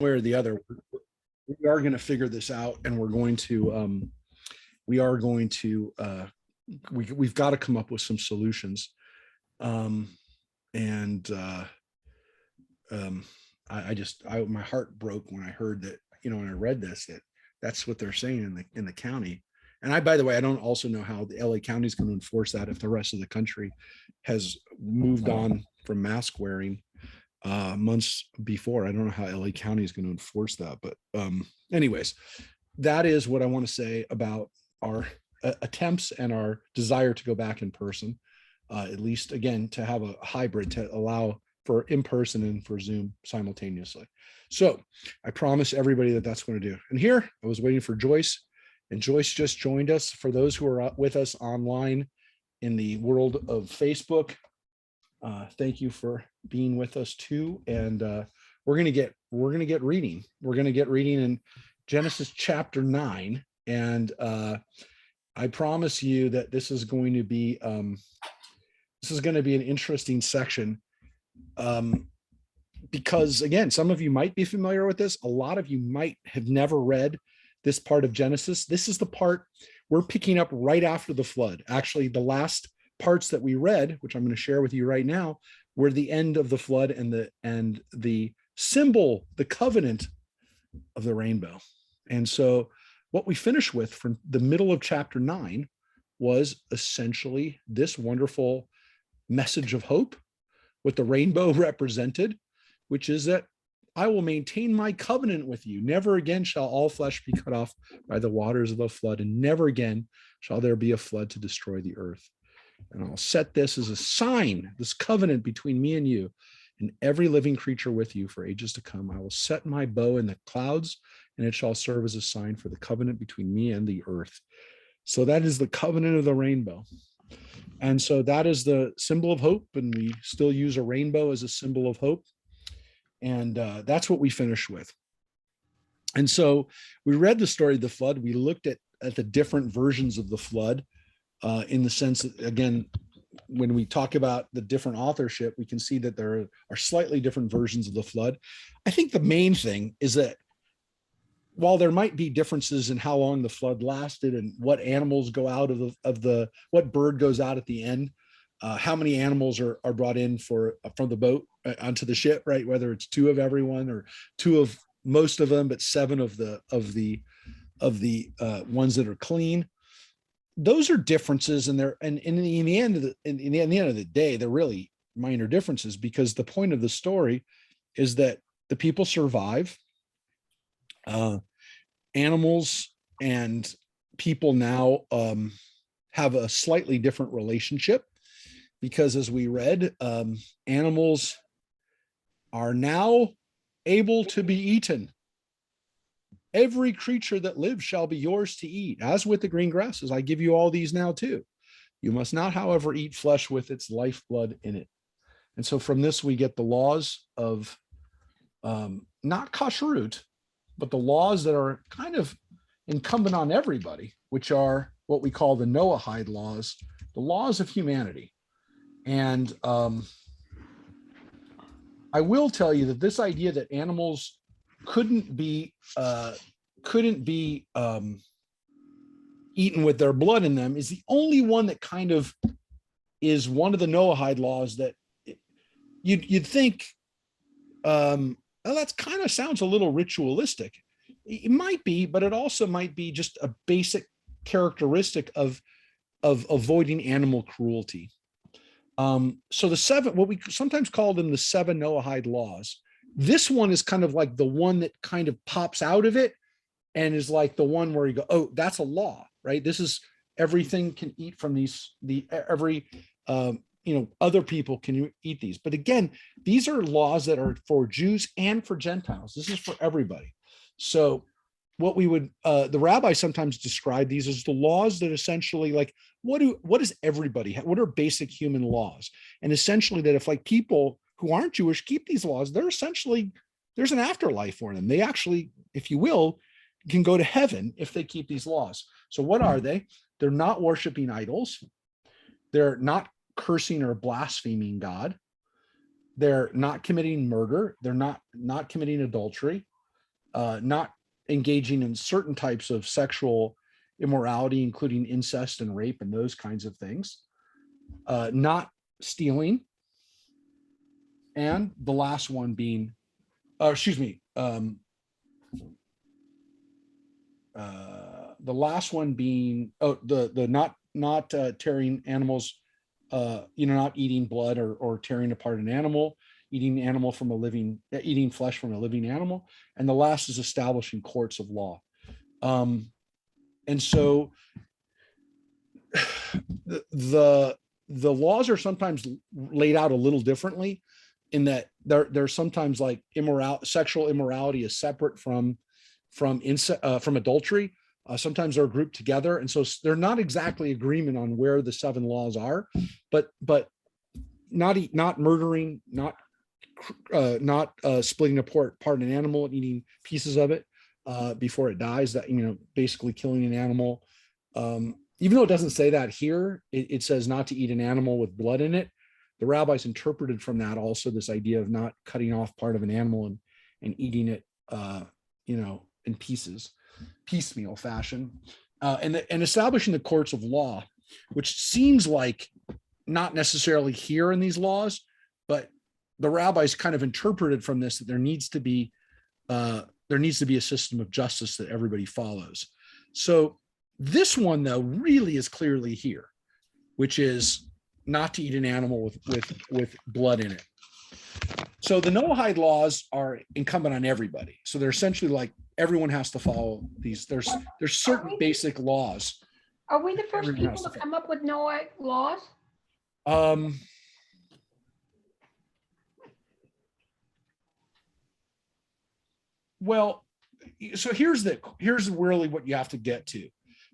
way or the other, we are going to figure this out, and we are going to we've got to come up with some solutions. Um, and my heart broke when I heard that, when I read this, that's what they're saying in the county. And by the way, I don't also know how the LA County is going to enforce that if the rest of the country has moved on from mask wearing months before. I don't know how LA County is going to enforce that, but anyways, that is what I want to say about our attempts and our desire to go back in person, at least again, to have a hybrid to allow for in-person and for Zoom simultaneously. So I promise everybody that that's going to do. And here I was waiting for Joyce, and Joyce just joined us. For those who are with us online in the world of Facebook, thank you for being with us too. And we're gonna get reading. We're gonna get reading in Genesis chapter 9, and I promise you that this is going to be an interesting section, because again, some of you might be familiar with this. A lot of you might have never read this part of Genesis. This is the part we're picking up right after the flood. Actually, the last parts that we read, which I'm going to share with you right now, were the end of the flood and the symbol, the covenant of the rainbow. And so what we finish with from the middle of chapter 9 was essentially this wonderful message of hope, what the rainbow represented, which is that I will maintain my covenant with you. Never again shall all flesh be cut off by the waters of a flood, and never again shall there be a flood to destroy the earth. And I'll set this as a sign, this covenant between me and you, and every living creature with you for ages to come. I will set my bow in the clouds, and it shall serve as a sign for the covenant between me and the earth. So that is the covenant of the rainbow. And so that is the symbol of hope, and we still use a rainbow as a symbol of hope. And that's what we finish with. And so we read the story of the flood. We looked at the different versions of the flood, in the sense that, again, when we talk about the different authorship, we can see that there are slightly different versions of the flood. I think the main thing is that while there might be differences in how long the flood lasted and what animals go out of what bird goes out at the end, how many animals are brought in from the boat onto the ship, right? Whether it's 2 of everyone or 2 of most of them, but 7 of the ones that are clean. Those are differences, and in the end of the day, they're really minor differences, because the point of the story is that the people survive. Animals and people now have a slightly different relationship, because as we read, animals are now able to be eaten. Every creature that lives shall be yours to eat. As with the green grasses, I give you all these now too. You must not, however, eat flesh with its lifeblood in it. And so from this, we get the laws of not kashrut, but the laws that are kind of incumbent on everybody, which are what we call the Noahide laws, the laws of humanity. And I will tell you that this idea that animals couldn't be eaten with their blood in them is the only one that kind of is one of the Noahide laws that you'd think, well, that's kind of sounds a little ritualistic. It might be, but it also might be just a basic characteristic of avoiding animal cruelty. So the 7, what we sometimes call them, the 7 Noahide laws. This one is kind of like the one that kind of pops out of it and is like the one where you go, oh, that's a law, right? This is everything can eat from other people can eat these. But again, these are laws that are for Jews and for Gentiles. This is for everybody. So what we would, the rabbis sometimes describe these as the laws that essentially, like, what does everybody have? What are basic human laws? And essentially that if like people who aren't Jewish keep these laws, they're essentially, there's an afterlife for them. They actually, if you will, can go to heaven if they keep these laws. So what are they? They're not worshiping idols. They're not cursing or blaspheming God. They're not committing murder. They're not committing adultery. not engaging in certain types of sexual immorality, including incest and rape and those kinds of things, not stealing, and the last one being, the last one being, the not tearing animals, not eating blood or tearing apart an animal, eating flesh from a living animal, and the last is establishing courts of law. And so the laws are sometimes laid out a little differently, in that there's sometimes like sexual immorality is separate from adultery. Sometimes they're grouped together, and so they're not exactly agreement on where the 7 laws are, but not murdering, not splitting apart an animal and eating pieces of it before it dies, that basically killing an animal. Even though it doesn't say that here, it says not to eat an animal with blood in it. The rabbis interpreted from that also this idea of not cutting off part of an animal and eating it in pieces, piecemeal fashion, and establishing the courts of law, which seems like not necessarily here in these laws, but the rabbis kind of interpreted from this that there needs to be a system of justice that everybody follows. So this one, though, really is clearly here, which is not to eat an animal with blood in it. So the Noahide laws are incumbent on everybody. So they're essentially like everyone has to follow these. There's certain basic laws. Are we the first people to come up with Noahide laws? Well, so here's really what you have to get to,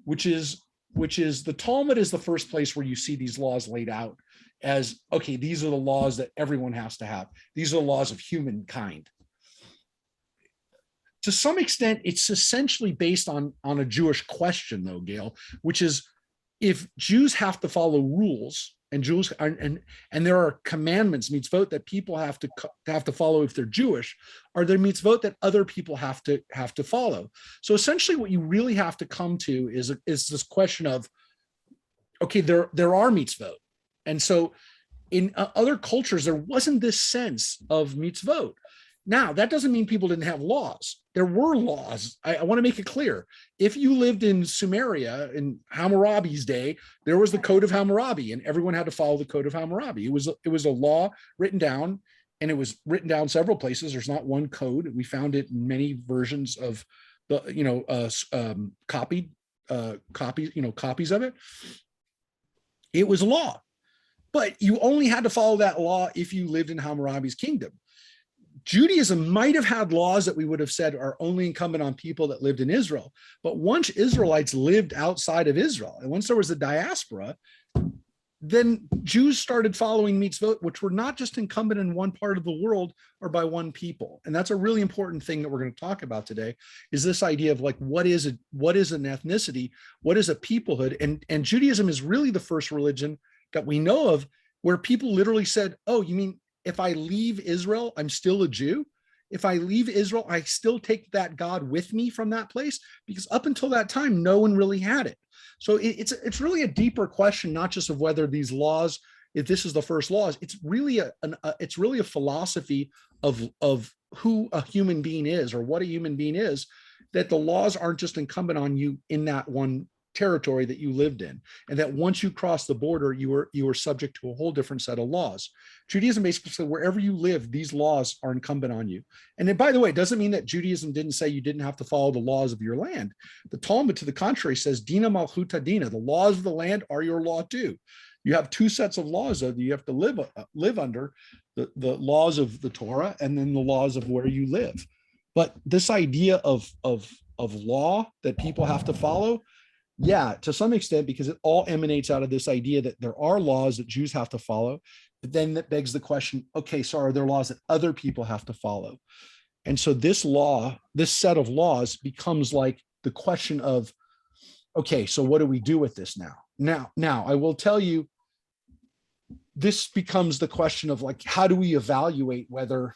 which is the Talmud is the first place where you see these laws laid out as, okay, these are the laws that everyone has to have. These are the laws of humankind. To some extent, it's essentially based on a Jewish question, though, Gail, which is, if Jews have to follow rules, and Jews and there are commandments, mitzvot, that people have to follow if they're Jewish, are there mitzvot that other people have to follow? So essentially, what you really have to come to is this question of, okay, there are mitzvot, and so in other cultures there wasn't this sense of mitzvot. Now, that doesn't mean people didn't have laws. There were laws. I want to make it clear. If you lived in Sumeria in Hammurabi's day, there was the Code of Hammurabi, and everyone had to follow the Code of Hammurabi. It was a law written down, and it was written down several places. There's not one code. We found it in many versions of the copies of it. It was law, but you only had to follow that law if you lived in Hammurabi's kingdom. Judaism might have had laws that we would have said are only incumbent on people that lived in Israel. But once Israelites lived outside of Israel, and once there was a diaspora, then Jews started following mitzvot, which were not just incumbent in one part of the world or by one people. And that's a really important thing that we're going to talk about today, is this idea of like, what is an ethnicity? What is a peoplehood? And Judaism is really the first religion that we know of where people literally said, oh, you mean if I leave Israel, I'm still a Jew? If I leave Israel, I still take that God with me from that place? Because up until that time, no one really had it. So it's really a deeper question, not just of whether these laws, if this is the first laws, it's really a philosophy of who a human being is, or what a human being is, that the laws aren't just incumbent on you in that one territory that you lived in, and that once you cross the border, you were subject to a whole different set of laws. Judaism basically said wherever you live, these laws are incumbent on you. And then, by the way, it doesn't mean that Judaism didn't say you didn't have to follow the laws of your land. The Talmud, to the contrary, says dina malchuta dina, the laws of the land are your law too. You have two sets of laws that you have to live under, the laws of the Torah and then the laws of where you live. But this idea of law that people have to follow, yeah, to some extent, because it all emanates out of this idea that there are laws that Jews have to follow, but then that begs the question, okay, so are there laws that other people have to follow? And so this set of laws becomes like the question of, okay, so what do we do with this now? Now, I will tell you, this becomes the question of like, how do we evaluate whether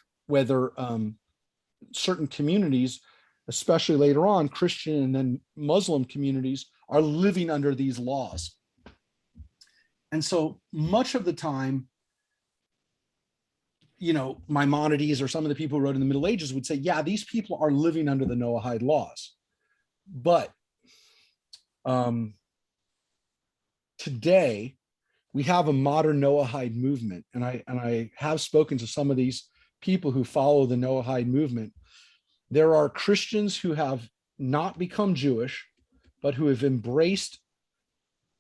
certain communities especially later on, Christian and then Muslim communities are living under these laws. And so much of the time, Maimonides or some of the people who wrote in the Middle Ages would say, yeah, these people are living under the Noahide laws. But today, we have a modern Noahide movement. And I have spoken to some of these people who follow the Noahide movement. There are Christians who have not become Jewish, but who have embraced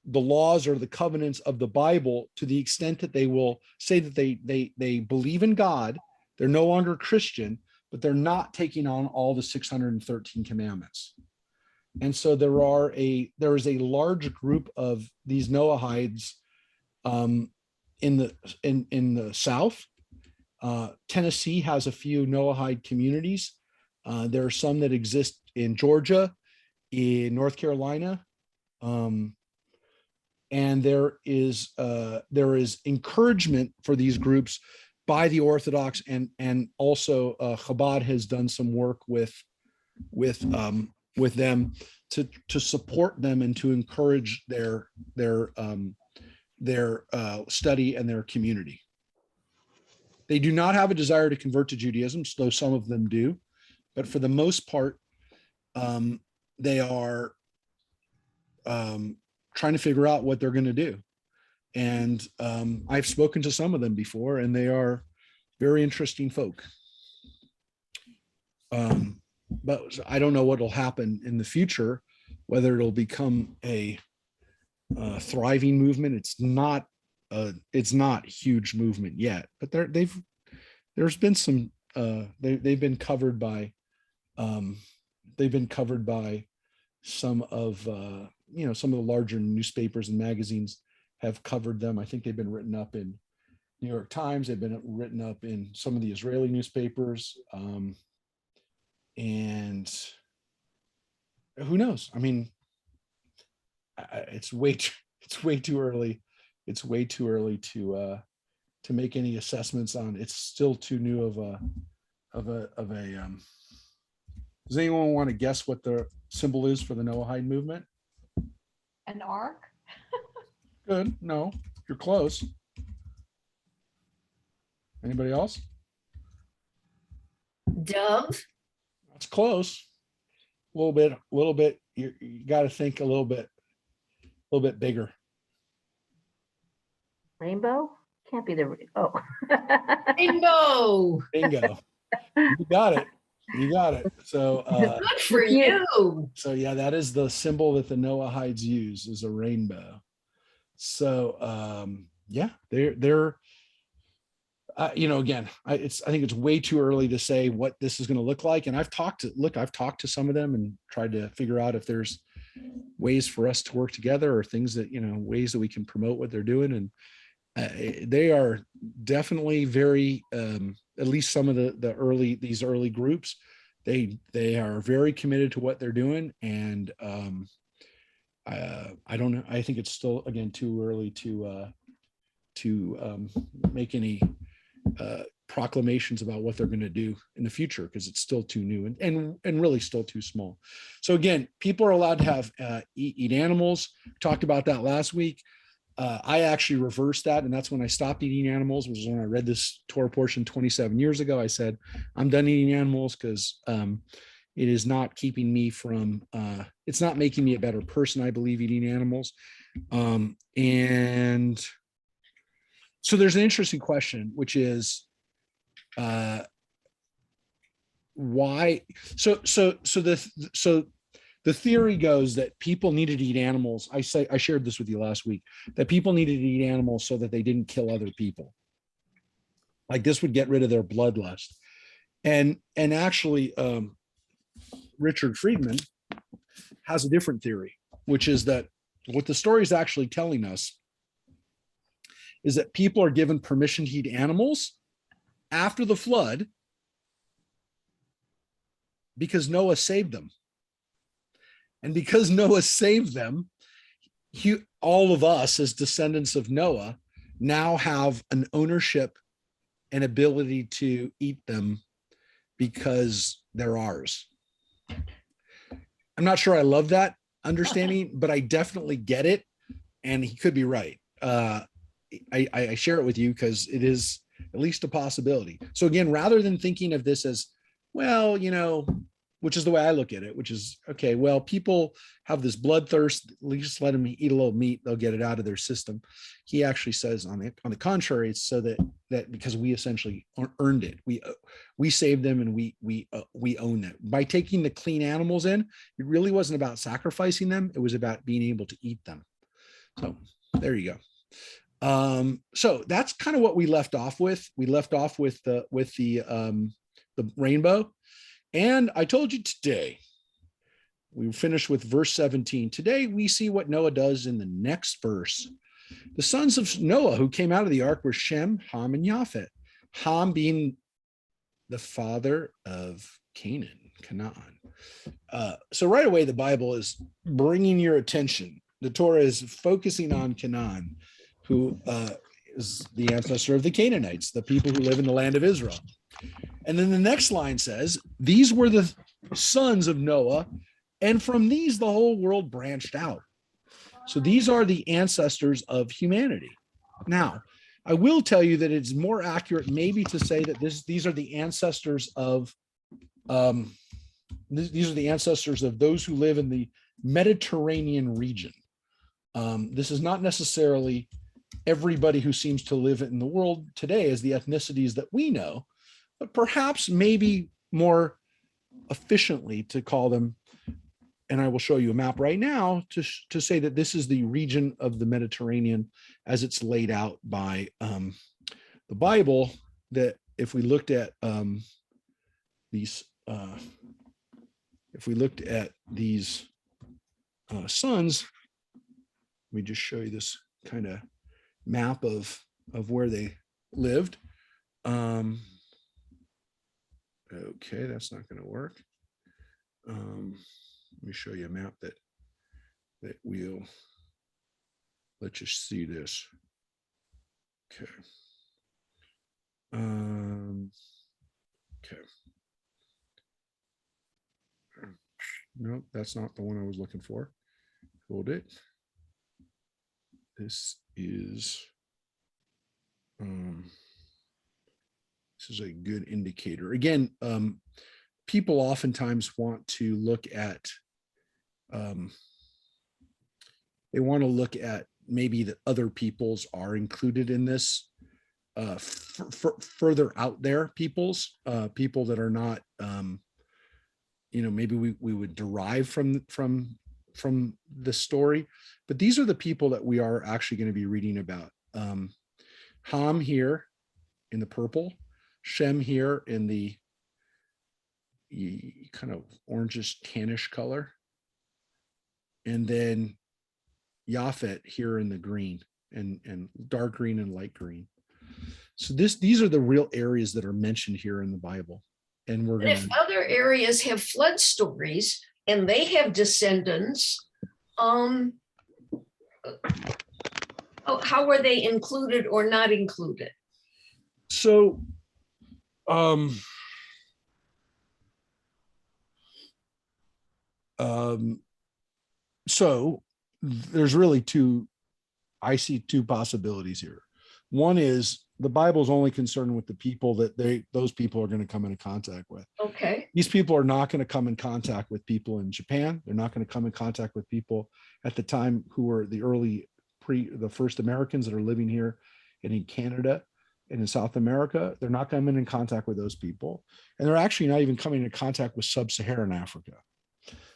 the laws or the covenants of the Bible to the extent that they will say that they believe in God. They're no longer Christian, but they're not taking on all the 613 commandments. And so there is a large group of these Noahides in the South. Tennessee has a few Noahide communities. There are some that exist in Georgia, in North Carolina, and there is encouragement for these groups by the Orthodox, and also Chabad has done some work with them to support them and to encourage their study and their community. They do not have a desire to convert to Judaism, though some of them do, but for the most part, they are trying to figure out what they're going to do. And I've spoken to some of them before, and they are very interesting folk. But I don't know what will happen in the future, whether it'll become a thriving movement. It's not a huge movement yet, but there's been some they've been covered by some of some of the larger newspapers and magazines have covered them. I think they've been written up in New York Times. They've been written up in some of the Israeli newspapers. And who knows? I mean, it's way too early. It's way too early to make any assessments on. It's still too new of a. Does anyone want to guess what the symbol is for the Noahide movement? An ark? Good. No, you're close. Anybody else? Dove. That's close. A little bit. You got to think a little bit bigger. Rainbow? Can't be the, oh. Bingo. Bingo. You got it. You got it. So Good for you. so yeah, that is the symbol that the Noahides use, is a rainbow. So yeah, they're again, I think it's way too early to say what this is going to look like. And I've talked to some of them and tried to figure out if there's ways for us to work together, or things that, ways that we can promote what they're doing. And they are definitely very, at least some of these early groups, they are very committed to what they're doing. And I don't know. I think it's still, again, too early to make any proclamations about what they're going to do in the future, because it's still too new and really still too small. So again, people are allowed to have eat animals. We talked about that last week. I actually reversed that, and that's when I stopped eating animals, was when I read this Torah portion 27 years ago. I said, I'm done eating animals, because it is not keeping me from, it's not making me a better person, I believe, eating animals. And so there's an interesting question, which is why? So the theory goes that people needed to eat animals. I shared this with you last week, that people needed to eat animals so that they didn't kill other people. Like, this would get rid of their bloodlust. And actually, Richard Friedman has a different theory, which is that what the story is actually telling us is that people are given permission to eat animals after the flood because Noah saved them. And because Noah saved them, all of us as descendants of Noah now have an ownership and ability to eat them because they're ours. I'm not sure I love that understanding, but I definitely get it. And he could be right. I share it with you because it is at least a possibility. So again, rather than thinking of this as, well, which is the way I look at it, which is, okay, well, people have this bloodthirst, at least let them eat a little meat, they'll get it out of their system. He actually says on the contrary, it's so that because we essentially earned it, we saved them and we own them by taking the clean animals in. It really wasn't about sacrificing them, it was about being able to eat them. So there you go. So that's kind of what we left off with. We left off with the rainbow. And I told you today, we finished with verse 17. Today, we see what Noah does in the next verse. The sons of Noah who came out of the ark were Shem, Ham, and Japheth. Ham being the father of Canaan. So right away, the Bible is bringing your attention. The Torah is focusing on Canaan, who is the ancestor of the Canaanites, the people who live in the land of Israel. And then the next line says, these were the sons of Noah, and from these the whole world branched out. So these are the ancestors of humanity. Now, I will tell you that it's more accurate maybe to say that these are the ancestors of these are the ancestors of those who live in the Mediterranean region. This is not necessarily everybody who seems to live in the world today as the ethnicities that we know, but perhaps maybe more efficiently to call them, and I will show you a map right now to say that this is the region of the Mediterranean as it's laid out by the Bible, that if we looked at these sons, let me just show you this kind of map of where they lived. Okay, that's not going to work. Let me show you a map that will let you see this. Okay. Okay. No, that's not the one I was looking for. Hold it. This is a good indicator. Again, people oftentimes want to look at they want to look at maybe that other peoples are included in this, further out there peoples, people that are not maybe we would derive from the story, but these are the people that we are actually going to be reading about. Ham here in the purple, Shem here in the kind of orangish tannish color, and then Japheth here in the green and dark green and light green. So these are the real areas that are mentioned here in the Bible. And we're going to, if other areas have flood stories and they have descendants, how are they included or not included? So so there's really I see two possibilities here. One is the Bible is only concerned with the people that those people are going to come into contact with. Okay. These people are not going to come in contact with people in Japan. They're not going to come in contact with people at the time who were the first Americans that are living here and in Canada and in South America. They're not coming in contact with those people. And they're actually not even coming into contact with sub-Saharan Africa.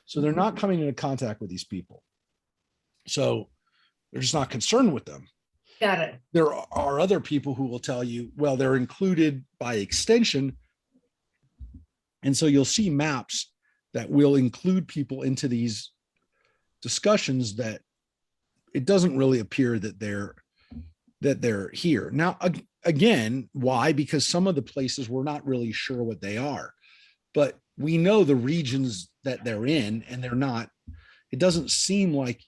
So they're not coming into contact with these people. So they're just not concerned with them. Got it. There are other people who will tell you, well, they're included by extension. And so you'll see maps that will include people into these discussions that it doesn't really appear that they're here. Now, again, why? Because some of the places we're not really sure what they are, but we know the regions that they're in, and they're not, it doesn't seem like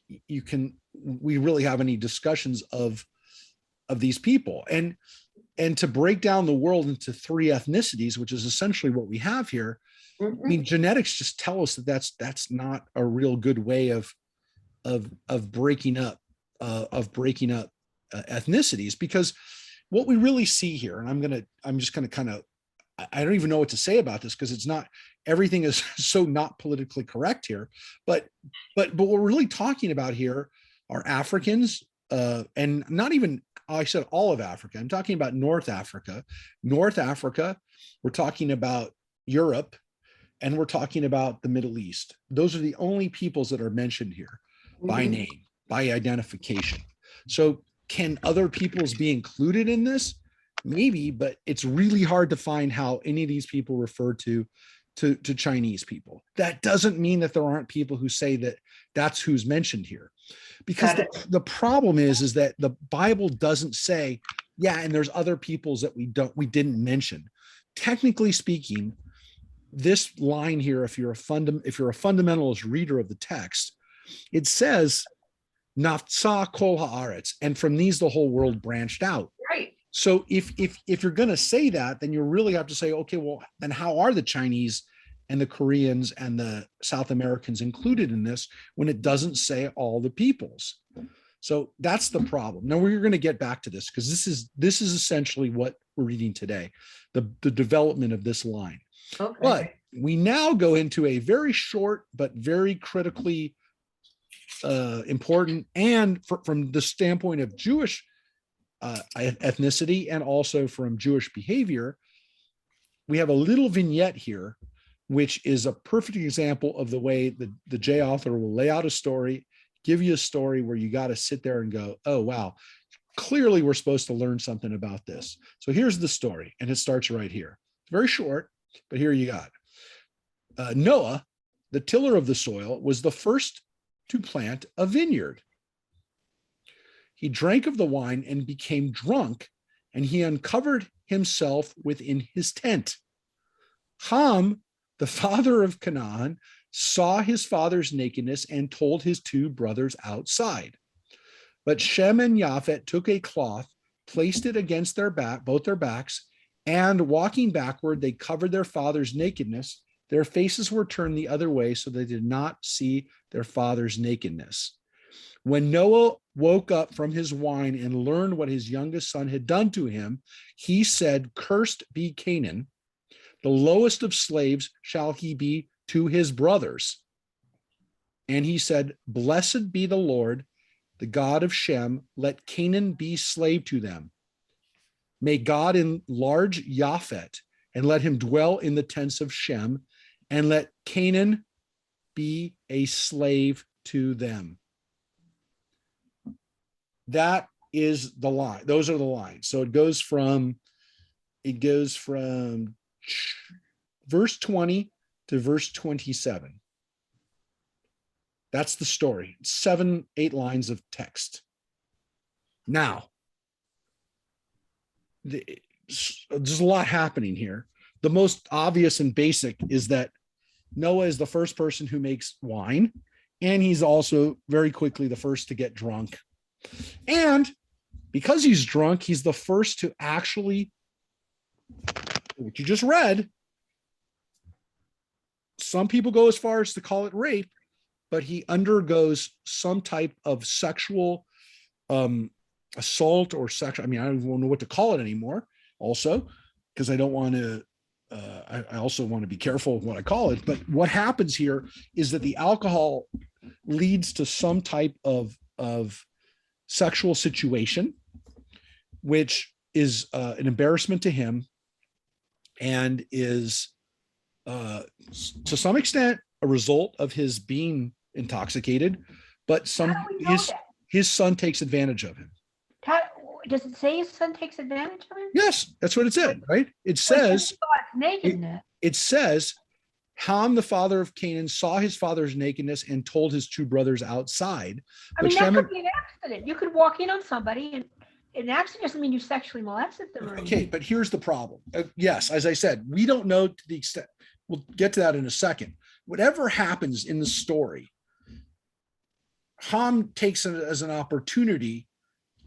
we really have any discussions of these people. And to break down the world into three ethnicities, which is essentially what we have here, Mhm. I mean, genetics just tell us that that's not a real good way of breaking up ethnicities, because what we really see here, and I'm just gonna kind of, I don't even know what to say about this because it's not, everything is so not politically correct here, but what we're really talking about here are Africans, and not even, I said all of Africa. I'm talking about North Africa. We're talking about Europe, and we're talking about the Middle East. Those are the only peoples that are mentioned here by Mhm. name, by identification. So can other peoples be included in this? Maybe, but it's really hard to find how any of these people refer to Chinese people. That doesn't mean that there aren't people who say that that's who's mentioned here. Because Got the problem is that the Bible doesn't say, yeah, and there's other peoples that we didn't mention. Technically speaking, this line here, if you're a fundamentalist reader of the text, it says Naftsa kol haaretz, and from these the whole world branched out. Right. So if you're going to say that, then you really have to say, okay, well, then how are the Chinese and the Koreans and the South Americans included in this when it doesn't say all the peoples? So that's the problem. Now we're going to get back to this because this is essentially what we're reading today, the development of this line. Okay. But we now go into a very short but very critically important, and from the standpoint of Jewish ethnicity and also from Jewish behavior, we have a little vignette here, which is a perfect example of the way the J author will lay out a story, give you a story where you got to sit there and go, oh, wow, clearly we're supposed to learn something about this. So here's the story, and it starts right here. It's very short, but here you got Noah, the tiller of the soil, was the first to plant a vineyard. He drank of the wine and became drunk, and he uncovered himself within his tent. Ham, the father of Canaan, saw his father's nakedness and told his two brothers outside. But Shem and Japhet took a cloth, placed it against both their backs, and walking backward, they covered their father's nakedness. Their faces were turned the other way, so they did not see their father's nakedness. When Noah woke up from his wine and learned what his youngest son had done to him, he said, "Cursed be Canaan, the lowest of slaves shall he be to his brothers." And he said, "Blessed be the Lord, the God of Shem, let Canaan be slave to them. May God enlarge Japhet, and let him dwell in the tents of Shem, and let Canaan be a slave to them." That is the line. Those are the lines. So it goes from verse 20 to verse 27. That's the story. 7-8 lines of text. Now, there's a lot happening here. The most obvious and basic is that Noah is the first person who makes wine, and he's also very quickly the first to get drunk. And because he's drunk, he's the first to actually, what you just read, some people go as far as to call it rape, but he undergoes some type of sexual assault or sexual, I mean, I don't even know what to call it anymore, also, because I don't want to, I also want to be careful of what I call it. But what happens here is that the alcohol leads to some type of sexual situation, which is an embarrassment to him and is to some extent a result of his being intoxicated, but his son takes advantage of him. Does it say his son takes advantage of him? Yes, that's what it said, right? It says Ham, the father of Canaan, saw his father's nakedness and told his two brothers outside. I mean, that could be an accident. You could walk in on somebody, and an accident doesn't mean you sexually molested them. Okay, but here's the problem. Yes, as I said, we don't know to the extent. We'll get to that in a second. Whatever happens in the story, Ham takes it as an opportunity.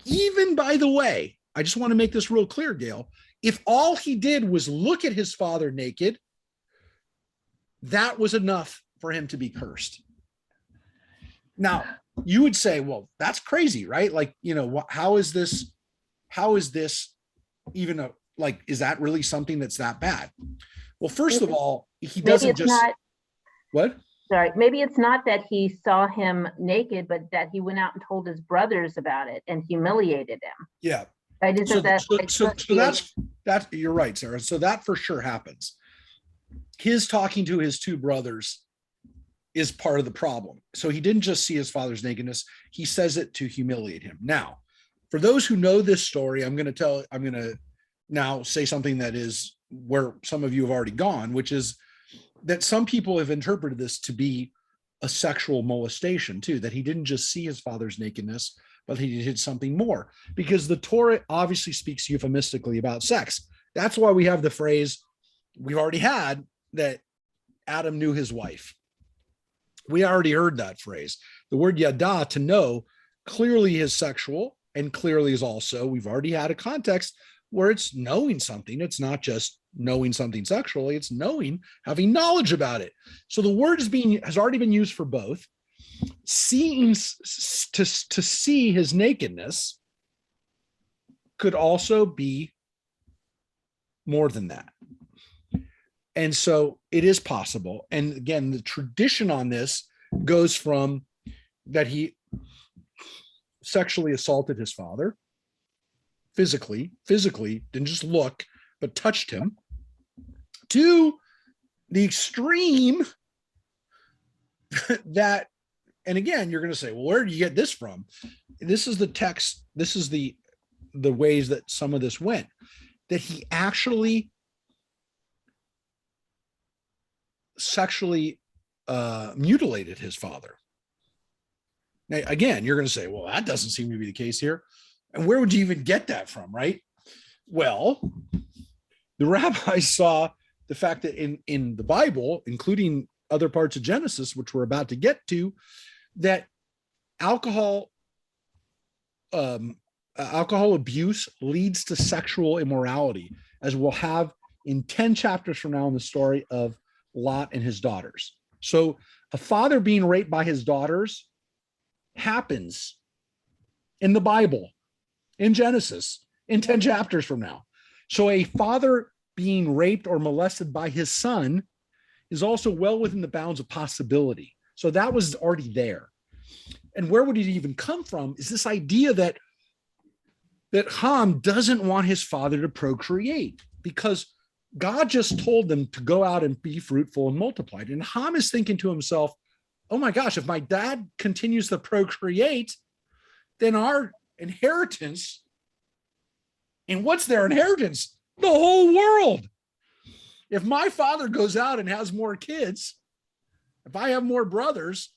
Even, by the way, I just want to make this real clear, Gail. If all he did was look at his father naked, that was enough for him to be cursed. Now, you would say, well, that's crazy, right? Like, how is this even is that really something that's that bad? Well, first of all, he Maybe doesn't it's just, not, what? sorry, maybe it's not that he saw him naked, but that he went out and told his brothers about it and humiliated him. Yeah. Right? Isn't that like So that's, you're right, Sarah. So that for sure happens. His talking to his two brothers is part of the problem. So he didn't just see his father's nakedness. He says it to humiliate him. Now, for those who know this story, I'm going to now say something that is where some of you have already gone, which is that some people have interpreted this to be a sexual molestation too, that he didn't just see his father's nakedness, but he did something more, because the Torah obviously speaks euphemistically about sex. That's why we have the phrase we've already had, that Adam knew his wife. We already heard that phrase. The word yada, to know, clearly is sexual, and clearly is also, we've already had a context where it's knowing something. It's not just knowing something sexually, it's knowing, having knowledge about it. So the word has already been used for both. Seeing, to see his nakedness could also be more than that. And so it is possible. And again, the tradition on this goes from that he sexually assaulted his father, physically, didn't just look, but touched him, to the extreme that, and again, you're going to say, well, where do you get this from? This is the text. This is the ways that some of this went, that he actually sexually mutilated his father. Now, again, you're going to say, well, that doesn't seem to be the case here. And where would you even get that from, right? Well, the rabbis saw the fact that in the Bible, including other parts of Genesis, which we're about to get to, that alcohol abuse leads to sexual immorality, as we'll have in 10 chapters from now in the story of Lot and his daughters. So a father being raped by his daughters happens in the Bible, in Genesis, in 10 chapters from now. So a father being raped or molested by his son is also well within the bounds of possibility. So that was already there. And where would it even come from is this idea that Ham doesn't want his father to procreate, because God just told them to go out and be fruitful and multiply. And Ham is thinking to himself, oh my gosh, if my dad continues to procreate, then our inheritance, and what's their inheritance? The whole world. If my father goes out and has more kids, if I have more brothers,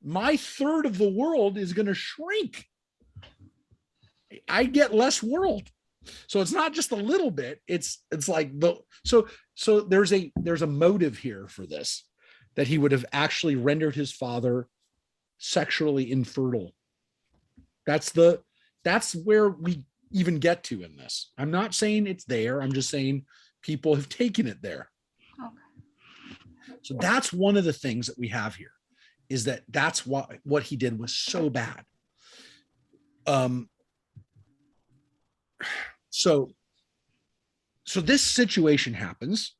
my third of the world is going to shrink. I get less world. So it's not just a little bit. It's like so there's a motive here for this, that he would have actually rendered his father sexually infertile. That's where we even get to in this. I'm not saying it's there. I'm just saying people have taken it there. Okay. So that's one of the things that we have here, is that's what he did was so bad. So this situation happens.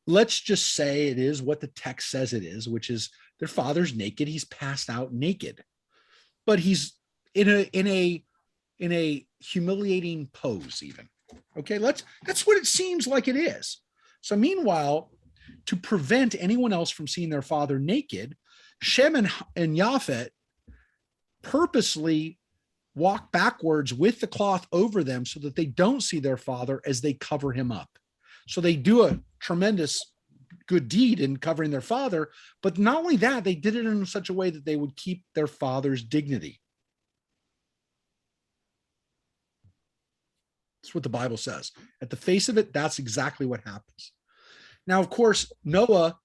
Let's just say it is what the text says it is, which is their father's naked. He's passed out naked, but he's in a humiliating pose even. Okay, that's what it seems like it is. So meanwhile, to prevent anyone else from seeing their father naked, Shem and Japhet purposely walk backwards with the cloth over them so that they don't see their father as they cover him up. So they do a tremendous good deed in covering their father, but not only that, they did it in such a way that they would keep their father's dignity. That's what the Bible says. At the face of it, that's exactly what happens. Now, of course, Noah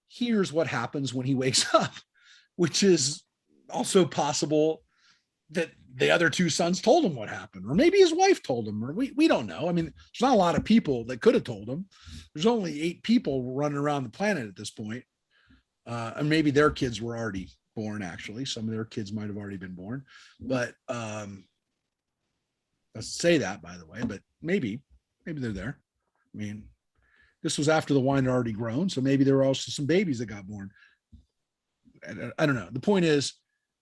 hears what happens when he wakes up, which is also possible that the other two sons told him what happened, or maybe his wife told him, or we don't know. I mean, there's not a lot of people that could have told him. There's only 8 people running around the planet at this point. And maybe their kids were already born, actually. Some of their kids might have already been born. But let's say that, by the way, but maybe they're there. I mean, this was after the wine had already grown, so maybe there were also some babies that got born. I don't know. The point is,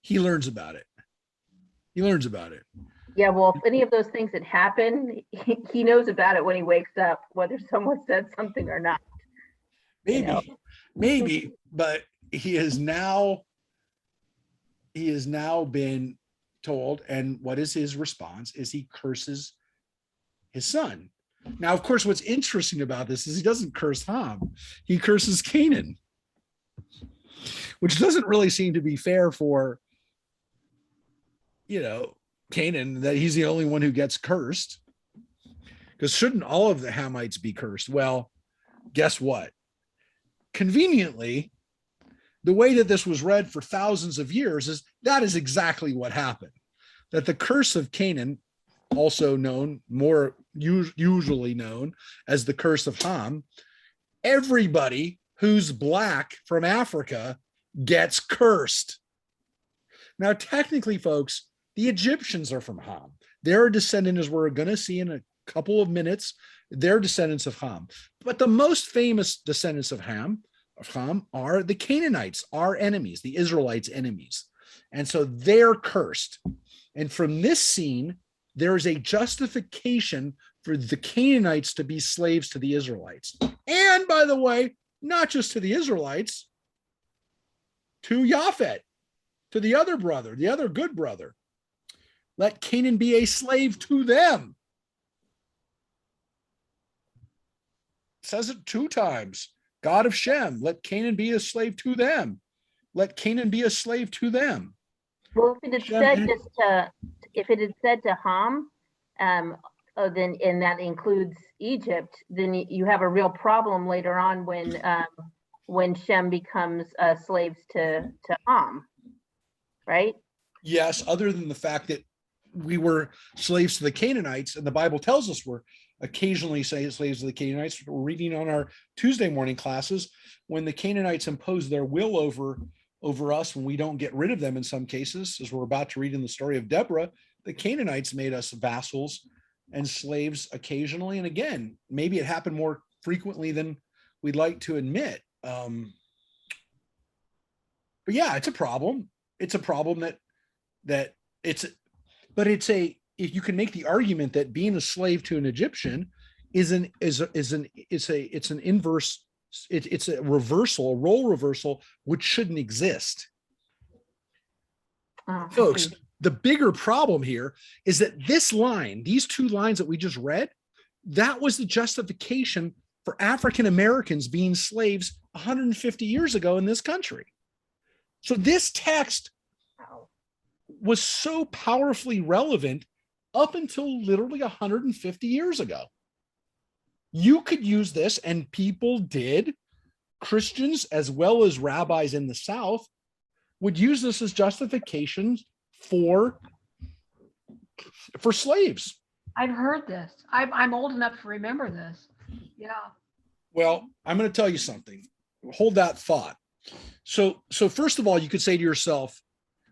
he learns about it. He learns about it. Yeah, well, if any of those things that happen, he knows about it when he wakes up, whether someone said something or not. Maybe, but he has now been told, and what is his response is he curses his son. Now, of course, what's interesting about this is he doesn't curse Ham, he curses Canaan, which doesn't really seem to be fair for, Canaan, that he's the only one who gets cursed. Because shouldn't all of the Hamites be cursed? Well, guess what? Conveniently, the way that this was read for thousands of years is that is exactly what happened. That the curse of Canaan, also known, more usually known as the curse of Ham, everybody who's black from Africa gets cursed. Now, technically, folks, the Egyptians are from Ham. Their descendant, as we're going to see in a couple of minutes, they're descendants of Ham. But the most famous descendants of Ham are the Canaanites, our enemies, the Israelites' enemies. And so they're cursed. And from this scene, there is a justification for the Canaanites to be slaves to the Israelites. And by the way, not just to the Israelites, to Japhet, to the other brother, the other good brother. Let Canaan be a slave to them. It says it 2 times. God of Shem, let Canaan be a slave to them. Let Canaan be a slave to them. Well, if it had said to Ham, then and that includes Egypt, then you have a real problem later on when Shem becomes slaves to Ham, right? Yes, other than the fact that we were slaves to the Canaanites, and the Bible tells us we're occasionally slaves to the Canaanites. We're reading on our Tuesday morning classes when the Canaanites impose their will over us when we don't get rid of them in some cases, as we're about to read in the story of Deborah. The Canaanites made us vassals and slaves occasionally. And again, maybe it happened more frequently than we'd like to admit. But yeah, it's a problem. It's a problem if you can make the argument that being a slave to an Egyptian it's a reversal, a role reversal, which shouldn't exist. Folks, the bigger problem here is that these 2 lines that we just read, that was the justification for African Americans being slaves 150 years ago in this country. So this text was so powerfully relevant up until literally 150 years ago. You could use this, and people did. Christians, as well as rabbis in the South, would use this as justification for slaves. I've heard this. I'm old enough to remember this. Yeah. Well, I'm going to tell you something. Hold that thought. So first of all, you could say to yourself,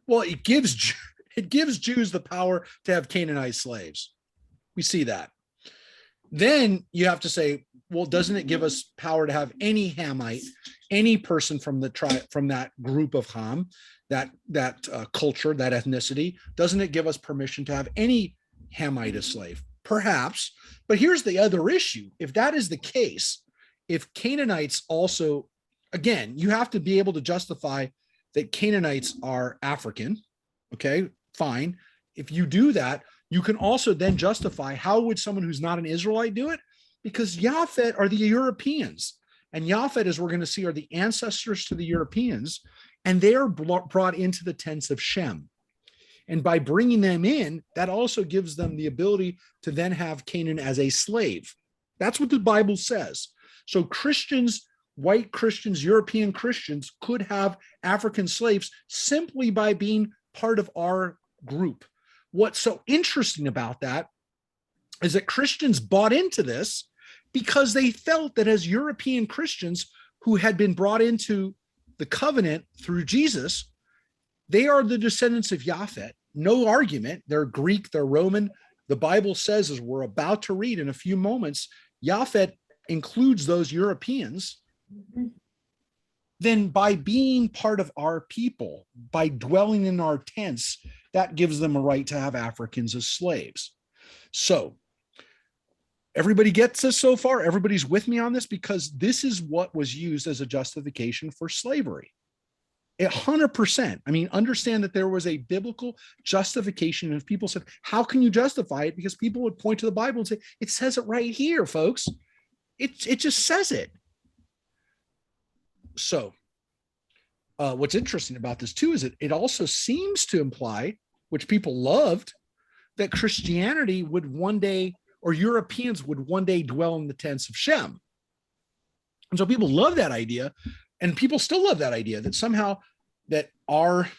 well, it gives Jews the power to have Canaanite slaves. We see that. Then you have to say, well, doesn't it give us power to have any Hamite, any person from the tribe, from that group of Ham, that culture, that ethnicity? Doesn't it give us permission to have any Hamite as slave? Perhaps. But here's the other issue. If that is the case, if Canaanites also, again, you have to be able to justify that Canaanites are African. Okay, fine. If you do that, you can also then justify how would someone who's not an Israelite do it? Because Japhet are the Europeans. And Japhet, as we're going to see, are the ancestors to the Europeans. And they are brought into the tents of Shem. And by bringing them in, that also gives them the ability to then have Canaan as a slave. That's what the Bible says. So Christians, white Christians, European Christians could have African slaves simply by being part of our group. What's so interesting about that is that Christians bought into this because they felt that as European Christians who had been brought into the covenant through Jesus, they are the descendants of Japhet. No argument. They're Greek, they're Roman. The Bible says, as we're about to read in a few moments, Japhet includes those Europeans. Then by being part of our people, by dwelling in our tents, that gives them a right to have Africans as slaves. So everybody gets this so far? Everybody's with me on this? Because this is what was used as a justification for slavery. 100%. I mean, understand that there was a biblical justification. And if people said, how can you justify it? Because people would point to the Bible and say, it says it right here, folks. It just says it. So what's interesting about this too is it also seems to imply, which people loved, that Christianity would one day, or Europeans would one day dwell in the tents of Shem. And so people love that idea, and people still love that idea that somehow that the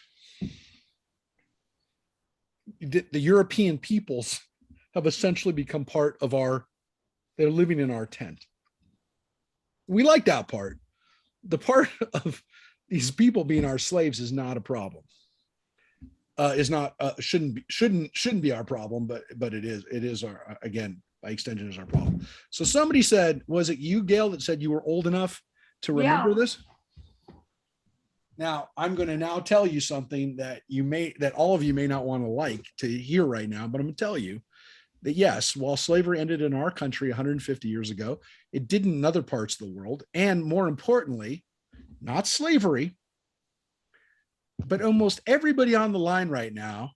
European peoples have essentially become part of they're living in our tent. We like that part. The part of these people being our slaves is not a problem. Shouldn't be our problem, but it is our, again, by extension, is our problem. So somebody said, was it you, Gail, that said you were old enough to remember this? Now I'm going to now tell you something that all of you may not want to like to hear right now, but I'm going to tell you that yes, while slavery ended in our country 150 years ago, it did in other parts of the world. And more importantly, not slavery, but almost everybody on the line right now,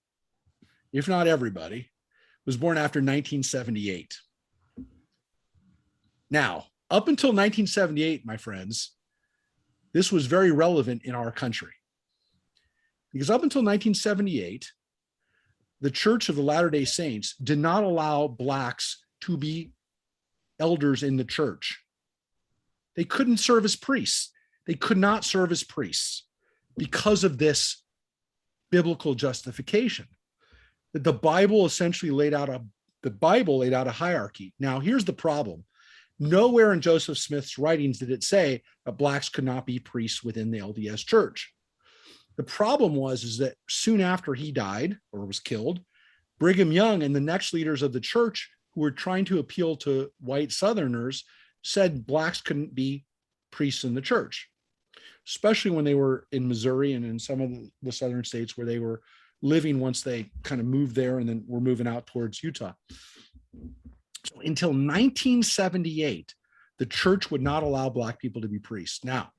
if not everybody, was born after 1978. Now, up until 1978, my friends, this was very relevant in our country. Because up until 1978, the Church of the Latter-day Saints did not allow Blacks to be elders in the church. They couldn't serve as priests. They could not serve as priests because of this biblical justification. The Bible essentially laid out a hierarchy. Now, here's the problem. Nowhere in Joseph Smith's writings did it say that Blacks could not be priests within the LDS church. The problem was that soon after he died or was killed, Brigham Young and the next leaders of the church who were trying to appeal to white Southerners said Blacks couldn't be priests in the church, especially when they were in Missouri and in some of the southern states where they were living once they kind of moved there and then were moving out towards Utah. So until 1978, the church would not allow Black people to be priests. Now,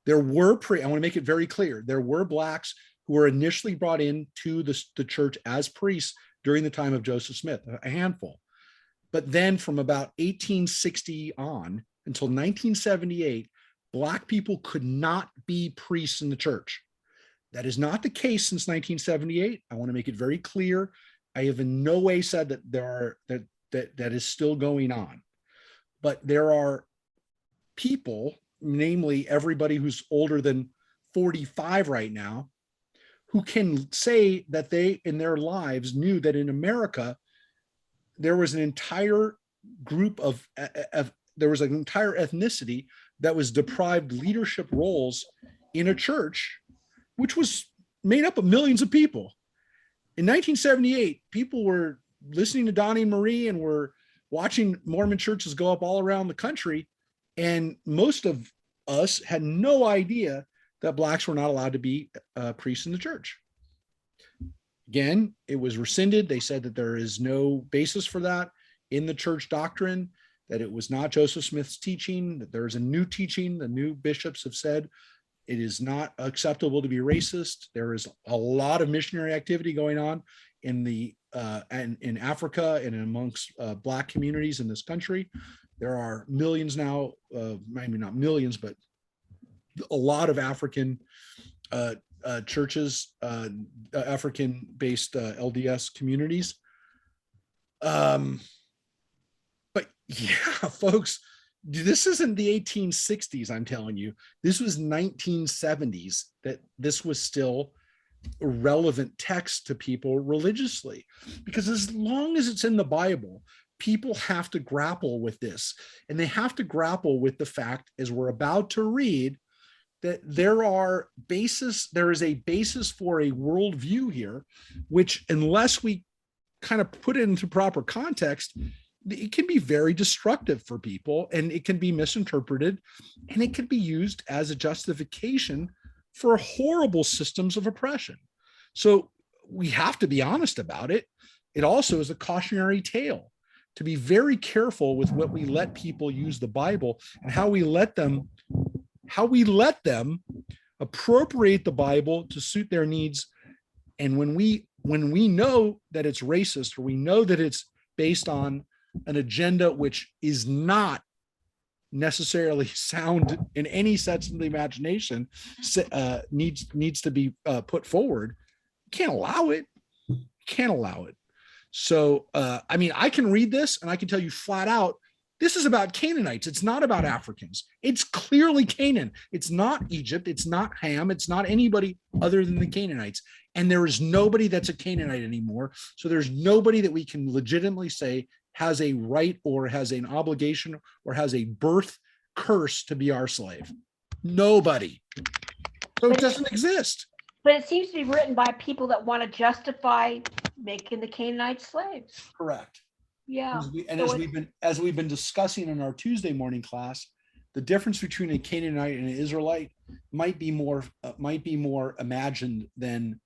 there were, I want to make it very clear, there were Blacks who were initially brought into the church as priests during the time of Joseph Smith, a handful. But then from about 1860 on until 1978, Black people could not be priests in the church. That is not the case since 1978. I want to make it very clear. I have in no way said that that is still going on. But there are people, namely everybody who's older than 45 right now, who can say that they in their lives knew that in America there was an entire group there was an entire ethnicity that was deprived leadership roles in a church, which was made up of millions of people. In 1978, people were listening to Donnie and Marie and were watching Mormon churches go up all around the country. And most of us had no idea that Blacks were not allowed to be priests in the church. Again, it was rescinded. They said that there is no basis for that in the church doctrine, that it was not Joseph Smith's teaching, that there is a new teaching. The new bishops have said it is not acceptable to be racist. There is a lot of missionary activity going on in in Africa and amongst Black communities in this country. There are millions now, maybe not millions, but a lot of African churches, African-based LDS communities. But yeah, folks, this isn't the 1860s, I'm telling you. This was 1970s that this was still relevant text to people religiously, because as long as it's in the Bible, people have to grapple with this, and they have to grapple with the fact, as we're about to read, that there is a basis for a worldview here, which, unless we kind of put it into proper context, it can be very destructive for people, and it can be misinterpreted, and it can be used as a justification for horrible systems of oppression. So we have to be honest about it. It also is a cautionary tale to be very careful with what we let people use the Bible, and how we let them appropriate the Bible to suit their needs. And when we know that it's racist, or we know that it's based on an agenda which is not necessarily sound in any sense of the imagination, needs to be put forward, can't allow it. Can't allow it. So, I mean, I can read this and I can tell you flat out, this is about Canaanites. It's not about Africans. It's clearly Canaan. It's not Egypt. It's not Ham. It's not anybody other than the Canaanites. And there is nobody that's a Canaanite anymore. So there's nobody that we can legitimately say has a right, or has an obligation, or has a birth curse to be our slave. Nobody. So it doesn't exist. But it seems to be written by people that want to justify making the Canaanites slaves. Correct. Yeah. As we've been discussing in our Tuesday morning class, the difference between a Canaanite and an Israelite might be more imagined than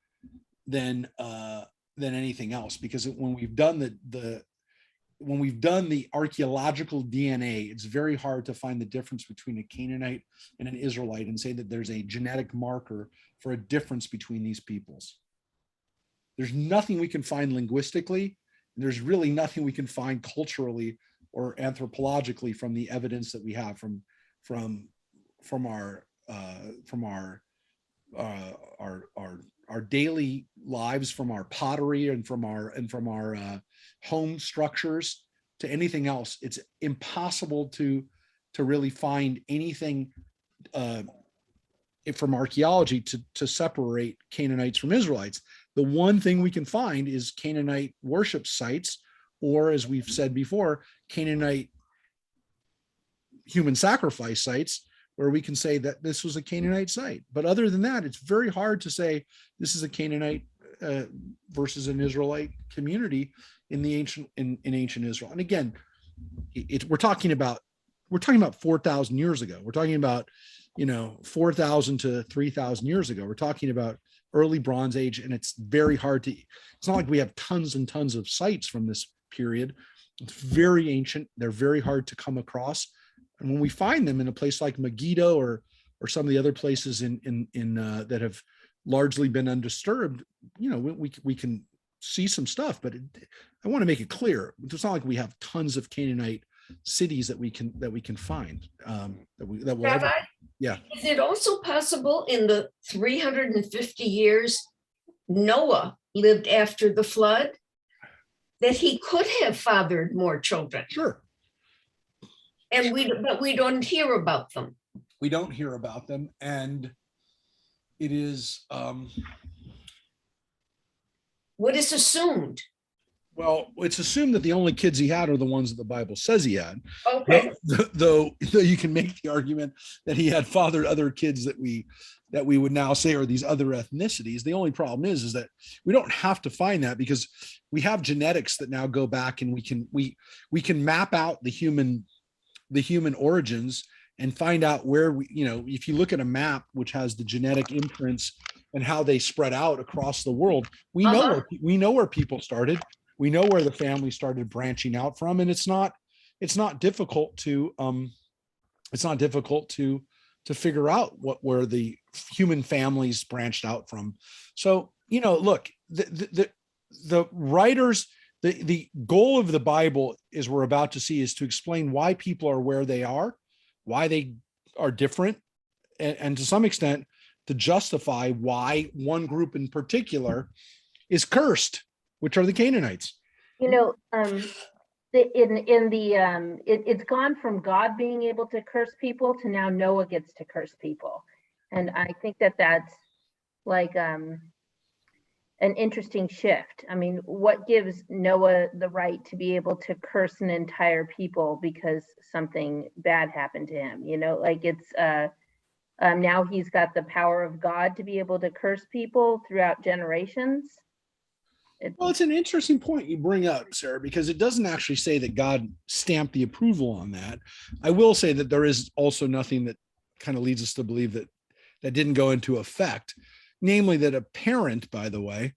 anything else, because when we've done the archaeological DNA, it's very hard to find the difference between a Canaanite and an Israelite and say that there's a genetic marker for a difference between these peoples. There's nothing we can find linguistically. And there's really nothing we can find culturally or anthropologically from the evidence that we have from our daily lives, from our pottery, and from our home structures to anything else. It's impossible to really find anything from archaeology to separate Canaanites from Israelites. The one thing we can find is Canaanite worship sites, or, as we've said before, Canaanite human sacrifice sites, where we can say that this was a Canaanite site. But other than that, it's very hard to say this is a Canaanite versus an Israelite community in ancient Israel. And again, we're talking about 4,000 years ago. We're talking about 4,000 to 3,000 years ago. We're talking about early Bronze Age, and it's very hard to. It's not like we have tons and tons of sites from this period. It's very ancient. They're very hard to come across. And when we find them in a place like Megiddo or some of the other places in that have largely been undisturbed, we can see some stuff. But I want to make it clear, it's not like we have tons of Canaanite cities that we can find. Rabbi, yeah. Is it also possible in the 350 years Noah lived after the flood that he could have fathered more children? Sure. And we don't hear about them. We don't hear about them, and it is what is assumed? Well, it's assumed that the only kids he had are the ones that the Bible says he had. Okay. Though you can make the argument that he had fathered other kids that we would now say are these other ethnicities. The only problem is that we don't have to find that, because we have genetics that now go back, and we can map out the human origins and find out where if you look at a map which has the genetic imprints and how they spread out across the world, we know where people started. We know where the family started branching out from, and it's not difficult to figure out where the human families branched out from. So look, the writers, the goal of the Bible, as we're about to see, is to explain why people are where they are, why they are different, and to some extent to justify why one group in particular is cursed, which are the Canaanites. It's gone from God being able to curse people to now Noah gets to curse people. And I think that's like an interesting shift. I mean, what gives Noah the right to be able to curse an entire people because something bad happened to him? You know, like it's now he's got the power of God to be able to curse people throughout generations. Well, it's an interesting point you bring up, Sarah, because it doesn't actually say that God stamped the approval on that. I will say that there is also nothing that kind of leads us to believe that that didn't go into effect, namely that a parent, by the way,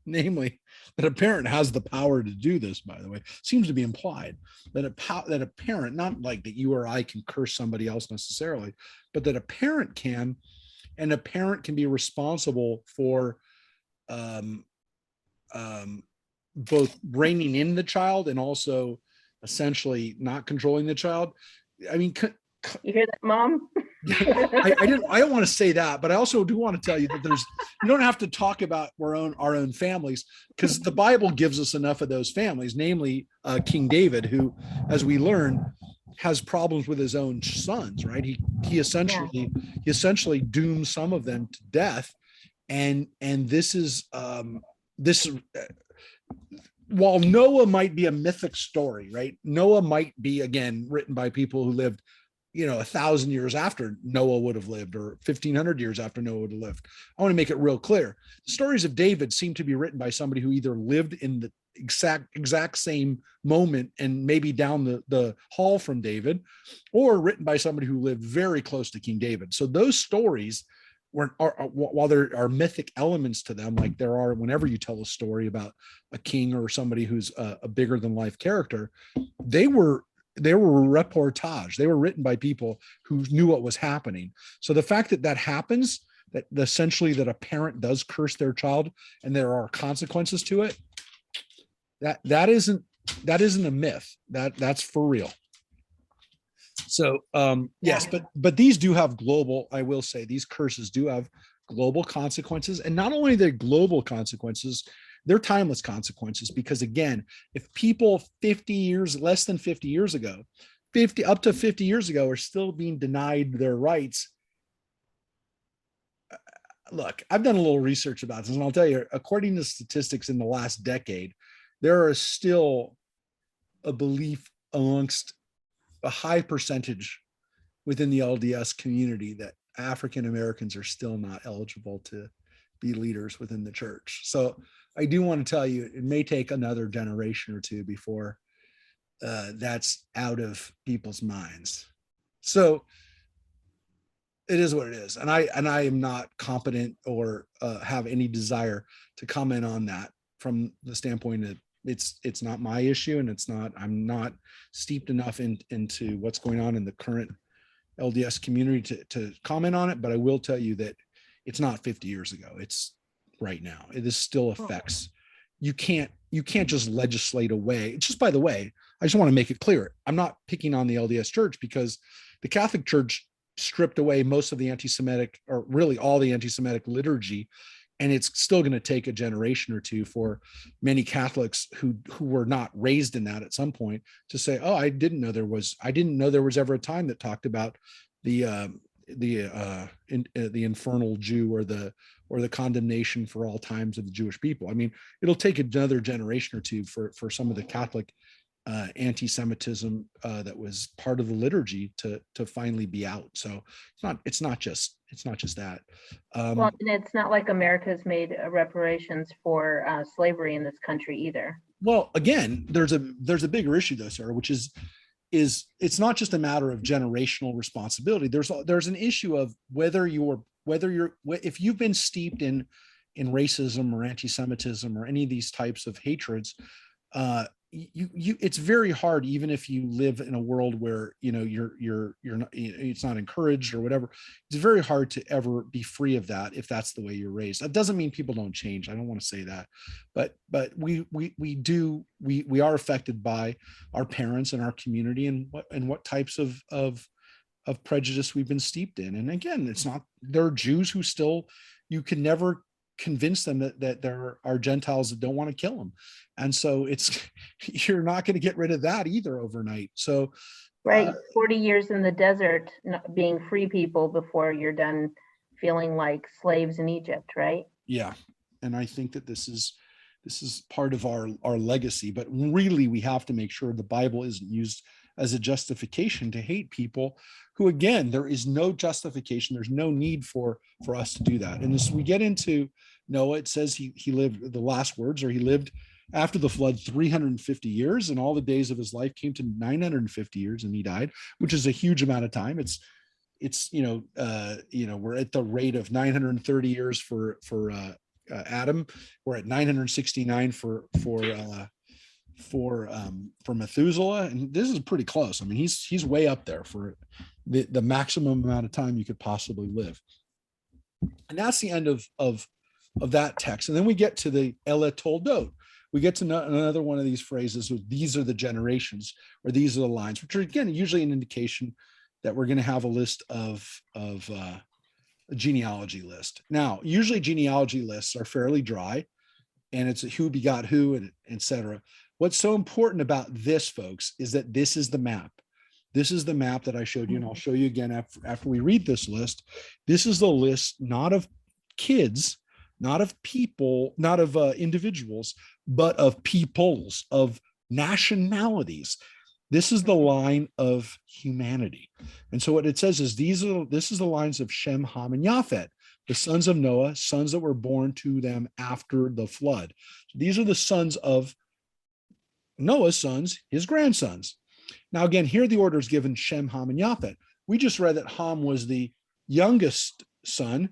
namely that a parent has the power to do this, by the way, seems to be implied that that a parent, not like that you or I can curse somebody else necessarily, but that a parent can, and a parent can be responsible for um, both reining in the child and also essentially not controlling the child. I mean, You hear that, Mom? I don't want to say that, but I also do want to tell you that you don't have to talk about our own families, because the Bible gives us enough of those families, namely King David, who, as we learn, has problems with his own sons, right? He essentially dooms some of them to death. And this is while Noah might be a mythic story, right? Noah might be, again, written by people who lived, 1,000 years after Noah would have lived, or 1,500 years after Noah would have lived. I want to make it real clear. The stories of David seem to be written by somebody who either lived in the exact same moment and maybe down the hall from David, or written by somebody who lived very close to King David. So those stories, while there are mythic elements to them, like there are whenever you tell a story about a king or somebody who's a bigger than life character, they were reportage. They were written by people who knew what was happening. So the fact that happens, that essentially that a parent does curse their child and there are consequences to it, that isn't a myth. That's for real. So yes, but these do have global, I will say these curses do have global consequences, and not only the global consequences, they're timeless consequences, because again, if people less than 50 years ago, up to 50 years ago are still being denied their rights. Look, I've done a little research about this, and I'll tell you, according to statistics in the last decade, there is still a belief amongst a high percentage within the LDS community that African Americans are still not eligible to be leaders within the church. So I do want to tell you, it may take another generation or two before that's out of people's minds. So it is what it is, and I am not competent or have any desire to comment on that from the standpoint that it's not my issue, and I'm not steeped enough into what's going on in the current LDS community to comment on it. But I will tell you that it's not 50 years ago. It's right now. This still affects. You can't just legislate away. Just, by the way, I just want to make it clear, I'm not picking on the LDS Church, because the Catholic Church stripped away most of the anti-Semitic, or really all the anti-Semitic liturgy. And it's still going to take a generation or two for many Catholics who were not raised in that at some point to say, "Oh, I didn't know there was ever a time that talked about the infernal Jew, or the condemnation for all times of the Jewish people." I mean, it'll take another generation or two for some of the Catholic anti-Semitism that was part of the liturgy to finally be out. So it's not just that. Well, and it's not like America's made reparations for slavery in this country either. Well, again, there's a bigger issue though, Sarah, which is it's not just a matter of generational responsibility. There's an issue of if you've been steeped in racism or anti-Semitism or any of these types of hatreds, it's very hard, even if you live in a world where you're not, it's not encouraged or whatever. It's very hard to ever be free of that if that's the way you're raised. That doesn't mean people don't change. I don't want to say that, but we are affected by our parents and our community and what types of prejudice we've been steeped in. And again, there are Jews who still, you can never convince them that there are Gentiles that don't want to kill them. And so you're not going to get rid of that either overnight. So right, 40 years in the desert, being free people before you're done feeling like slaves in Egypt, right? Yeah. And I think that this is part of our legacy, but really we have to make sure the Bible isn't used as a justification to hate people who, again, there is no justification. There's no need for us to do that. And as we get into Noah, it says he lived, the last words are, he lived after the flood 350 years, and all the days of his life came to 950 years, and he died, which is a huge amount of time. It's we're at the rate of 930 years for Adam. We're at 969 for Methuselah, and this is pretty close. I mean, he's way up there for the maximum amount of time you could possibly live. And that's the end of that text. And then we get to the Ele Toldot. We get to another one of these phrases with these are the generations, or these are the lines, which are, again, usually an indication that we're going to have a list of a genealogy list. Now, usually genealogy lists are fairly dry, and it's a who begot who, and et cetera. What's so important about this, folks, is that this is the map. This is the map that I showed you, and I'll show you again after we read this list. This is the list, not of kids, not of people, not of individuals, but of peoples, of nationalities. This is the line of humanity. And so what it says is this is the lines of Shem, Ham, and Japhet, the sons of Noah, sons that were born to them after the flood. So these are the sons of Noah's sons, his grandsons. Now, again, here the order is given Shem, Ham, and Japhet. We just read that Ham was the youngest son,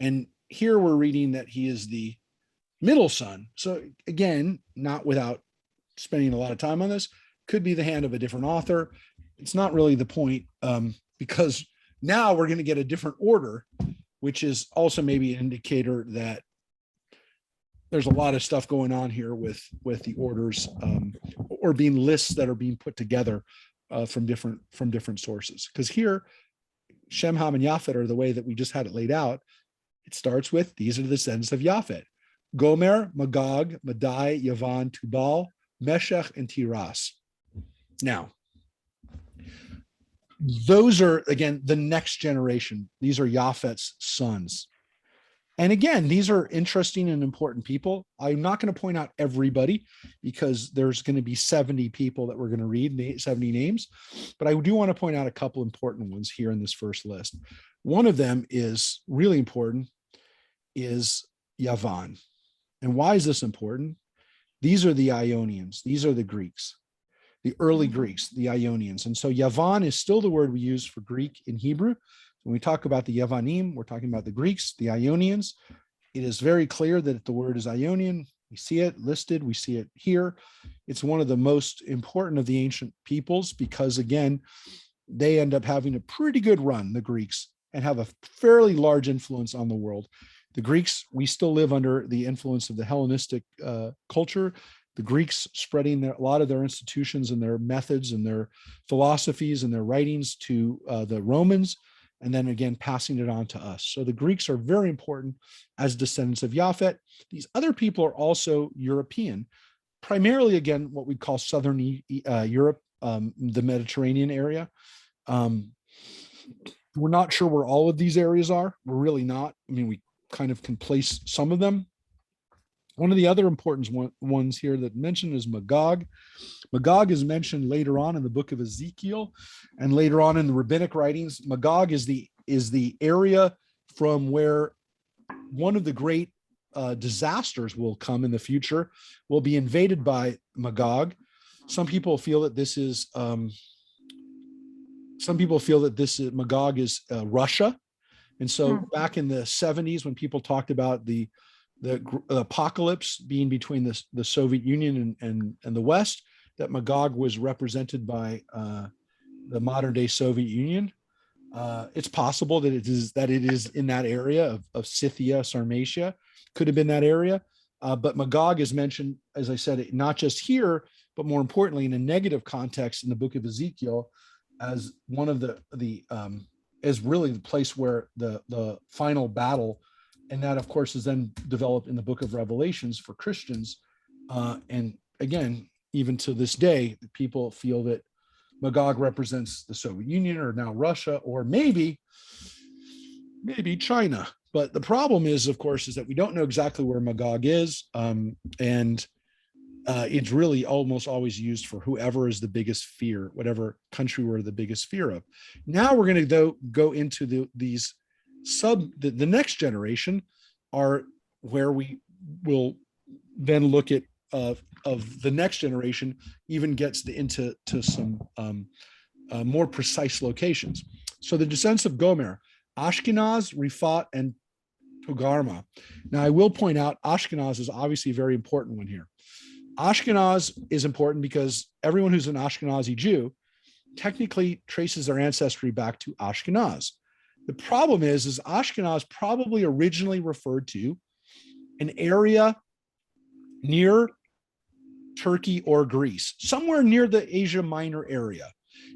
and here we're reading that he is the middle son. So again, not without spending a lot of time on this, could be the hand of a different author. It's not really the point, because now we're going to get a different order, which is also maybe an indicator that there's a lot of stuff going on here with the orders, or being lists that are being put together from different sources. Because here, Shem, Ham, and Japhet are the way that we just had it laid out. It starts with, these are the descendants of Japhet: Gomer, Magog, Madai, Yavan, Tubal, Meshech, and Tiras. Now, those are, again, the next generation. These are Japhet's sons. And again, these are interesting and important people. I'm not going to point out everybody, because there's going to be 70 people that we're going to read, 70 names. But I do want to point out a couple important ones here in this first list. One of them is really important, is Yavan. And why is this important? These are the Ionians. These are the Greeks, the early Greeks, the Ionians. And so Yavan is still the word we use for Greek in Hebrew. When we talk about the Yavanim, we're talking about the Greeks, the Ionians. It is very clear that the word is Ionian. We see it listed. We see it here. It's one of the most important of the ancient peoples, because, again, they end up having a pretty good run, the Greeks, and have a fairly large influence on the world. The Greeks, we still live under the influence of the Hellenistic culture. The Greeks spreading a lot of their institutions and their methods and their philosophies and their writings to the Romans, and then again passing it on to us. So the Greeks are very important as descendants of Japhet. These other people are also European, primarily, again, what we call Southern Europe, the Mediterranean area. We're not sure where all of these areas are. We're really not. I mean, we kind of can place some of them. One of the other important ones here that mentioned is Magog. Magog is mentioned later on in the book of Ezekiel, and later on in the rabbinic writings. Magog is the area from where one of the great disasters will come in the future, will be invaded by Magog. Some people feel that this is Magog is Russia. And so back in the 70s, when people talked about the apocalypse being between the Soviet Union and the West, that Magog was represented by the modern day Soviet Union. It's possible that it is in that area of Scythia, Sarmatia, could have been that area. But Magog is mentioned, as I said, not just here, but more importantly in a negative context in the book of Ezekiel, as one of as really the place where the final battle, and that of course is then developed in the book of Revelations for Christians. And again, even to this day, people feel that Magog represents the Soviet Union, or now Russia, or maybe China. But the problem is, of course, is that we don't know exactly where Magog is. And it's really almost always used for whoever is the biggest fear, whatever country we're the biggest fear of. Now we're going to go into the next generation are where we will then look at of the next generation even gets into some more precise locations. So the descendants of Gomer, Ashkenaz, Rifat, and Togarma. Now I will point out Ashkenaz is obviously a very important one here. Ashkenaz is important because everyone who's an Ashkenazi Jew technically traces their ancestry back to Ashkenaz. The problem is Ashkenaz probably originally referred to an area near Turkey or Greece, somewhere near the Asia Minor area,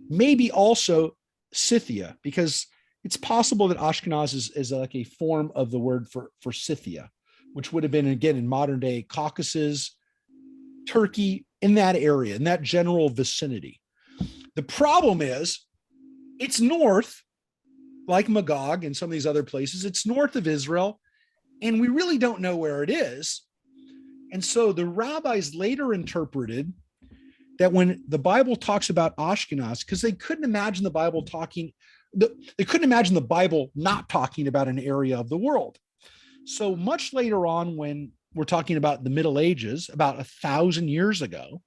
maybe also Scythia, because it's possible that Ashkenaz is like a form of the word for Scythia, which would have been, again, in modern day Caucasus, Turkey, in that area, in that general vicinity. The problem is it's north, like Magog and some of these other places, it's north of Israel, and we really don't know where it is. And so the rabbis later interpreted that when the Bible talks about Ashkenaz, because they couldn't imagine the Bible not talking about an area of the world. So much later on, when we're talking about the Middle Ages, about 1,000 years ago,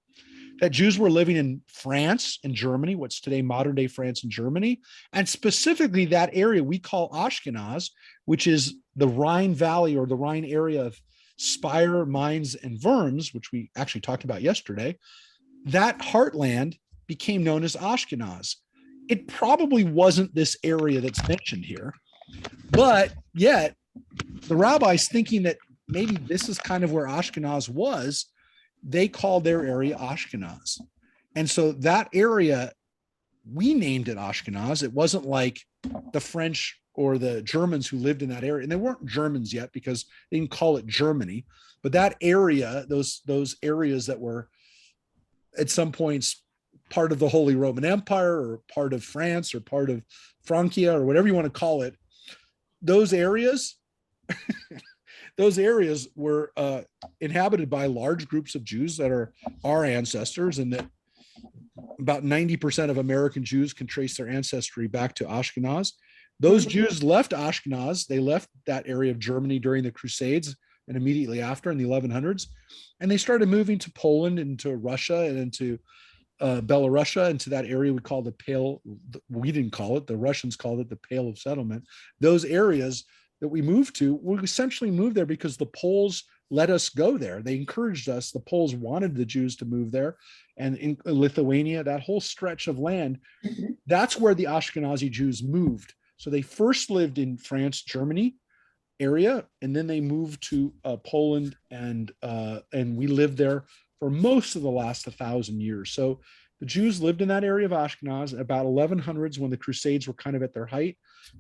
that Jews were living in France and Germany, what's today modern day France and Germany, and specifically that area we call Ashkenaz, which is the Rhine Valley or the Rhine area of Speyer, Mainz, and Worms, which we actually talked about yesterday. That heartland became known as Ashkenaz. It probably wasn't this area that's mentioned here, but yet the rabbis, thinking that maybe this is kind of where Ashkenaz was, they called their area Ashkenaz. And so that area, we named it Ashkenaz. It wasn't like the French or the Germans who lived in that area. And they weren't Germans yet because they didn't call it Germany. But that area, those areas that were at some points part of the Holy Roman Empire or part of France or part of Francia or whatever you want to call it, those areas those areas were inhabited by large groups of Jews that are our ancestors, and that about 90% of American Jews can trace their ancestry back to Ashkenaz. Those Jews left Ashkenaz. They left that area of Germany during the Crusades and immediately after in the 1100s. And they started moving to Poland and to Russia and into Belarusia, into that area we call the Pale. We didn't call it, the Russians called it the Pale of Settlement. Those areas that we moved to, we essentially moved there because the Poles let us go there. They encouraged us. The Poles wanted the Jews to move there. And in Lithuania, that whole stretch of land, that's where the Ashkenazi Jews moved. So they first lived in France, Germany area, and then they moved to Poland, and we lived there for most of the last 1,000 years. So the Jews lived in that area of Ashkenaz. About 1100s, when the Crusades were kind of at their height,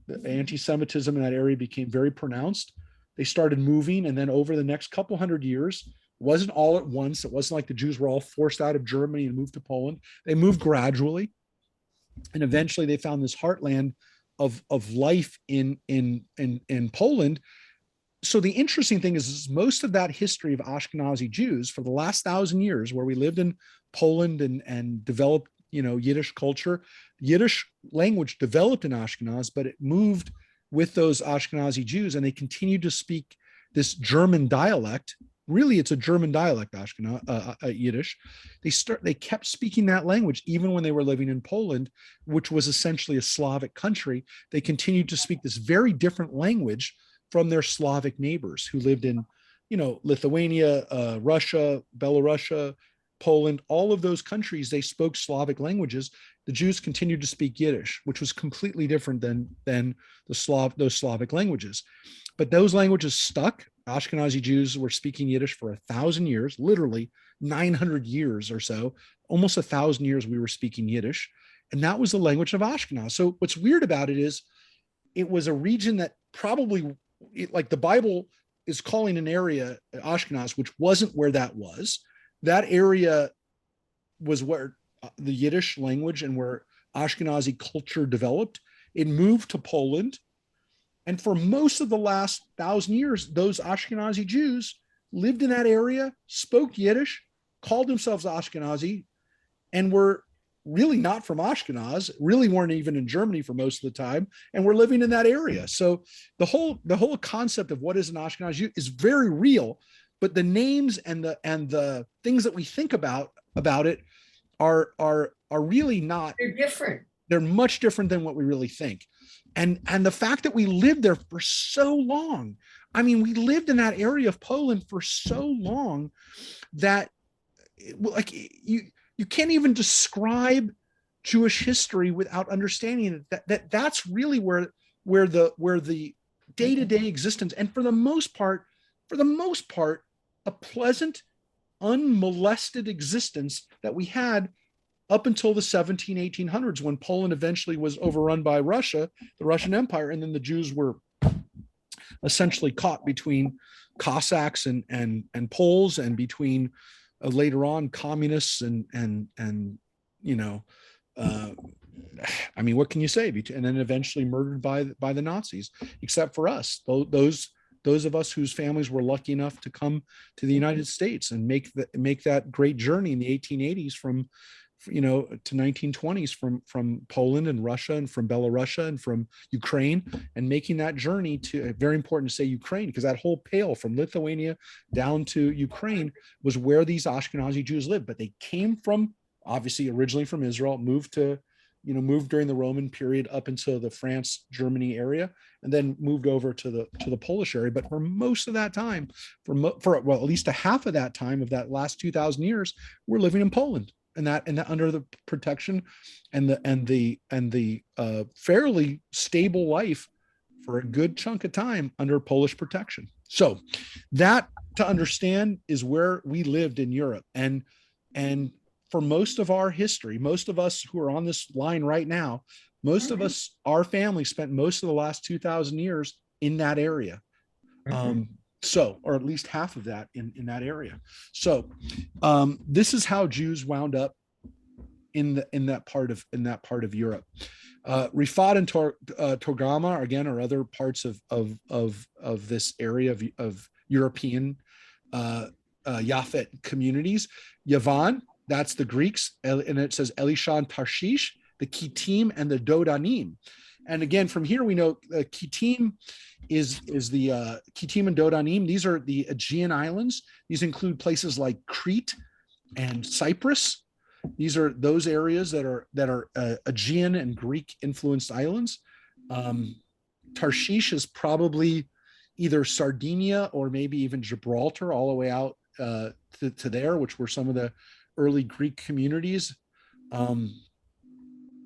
the anti-Semitism in that area became very pronounced. They started moving, and then over the next couple hundred years, it wasn't all at once. It wasn't like the Jews were all forced out of Germany and moved to Poland. They moved gradually, and eventually they found this heartland of life in Poland. So the interesting thing is most of that history of Ashkenazi Jews for the last 1,000 years, where we lived in Poland and developed, Yiddish culture. Yiddish language developed in Ashkenaz, but it moved with those Ashkenazi Jews, and they continued to speak this German dialect. Really, it's a German dialect, Yiddish. They kept speaking that language even when they were living in Poland, which was essentially a Slavic country. They continued to speak this very different language from their Slavic neighbors who lived in, Lithuania, Russia, Belarusia, Poland. All of those countries, they spoke Slavic languages. The Jews continued to speak Yiddish, which was completely different than those Slavic languages. But those languages stuck. Ashkenazi Jews were speaking Yiddish for 1,000 years, literally 900 years or so, almost 1,000 years we were speaking Yiddish. And that was the language of Ashkenaz. So what's weird about it is it was a region that probably, like the Bible is calling an area Ashkenaz, which wasn't where that was. That area was where the Yiddish language and where Ashkenazi culture developed. It moved to Poland. And for most of the last 1,000 years, those Ashkenazi Jews lived in that area, spoke Yiddish, called themselves Ashkenazi, and were really not from Ashkenaz, really weren't even in Germany for most of the time, and were living in that area. So the whole concept of what is an Ashkenazi Jew is very real, but the names and the things that we think about it are really not. They're different. They're much different than what we really think. And the fact that we lived there for so long, I mean, we lived in that area of Poland for so long that like you can't even describe Jewish history without understanding that's really where the day-to-day existence, and for the most part, a pleasant, unmolested existence that we had up until the 1800s, when Poland eventually was overrun by Russia, the Russian Empire, and then the Jews were essentially caught between Cossacks and Poles, and between later on communists and I mean, what can you say? And then eventually murdered by the Nazis, except for us, those of us whose families were lucky enough to come to the United States and make that great journey in the 1880s to 1920s from Poland and Russia and from Belarus and from Ukraine, and making that journey to, very important to say Ukraine, because that whole pale from Lithuania down to Ukraine was where these Ashkenazi Jews lived. But they came from, obviously originally from Israel, moved during the Roman period up into the France, Germany area, and then moved over to the Polish area. But for most of that time, for at least a half of that time of that last 2,000 years, we're living in Poland. And that under the protection and the fairly stable life for a good chunk of time under Polish protection. So that, to understand, is where we lived in Europe. And for most of our history, most of us who are on this line right now, most of us, our family spent most of the last 2,000 years in that area. Or at least half of that in that area. So this is how Jews wound up in that part of Europe. Rifat and Torgama again are other parts of this area of European Yafet communities. Yavan, that's the Greeks, and it says Elishan Tarshish, the Kittim and the Dodanim. And again, from here we know Kittim is the Kittim and Dodanim. These are the Aegean islands. These include places like Crete and Cyprus. These are those areas that are Aegean and Greek influenced islands. Tarshish is probably either Sardinia or maybe even Gibraltar, all the way out to there, which were some of the early Greek communities.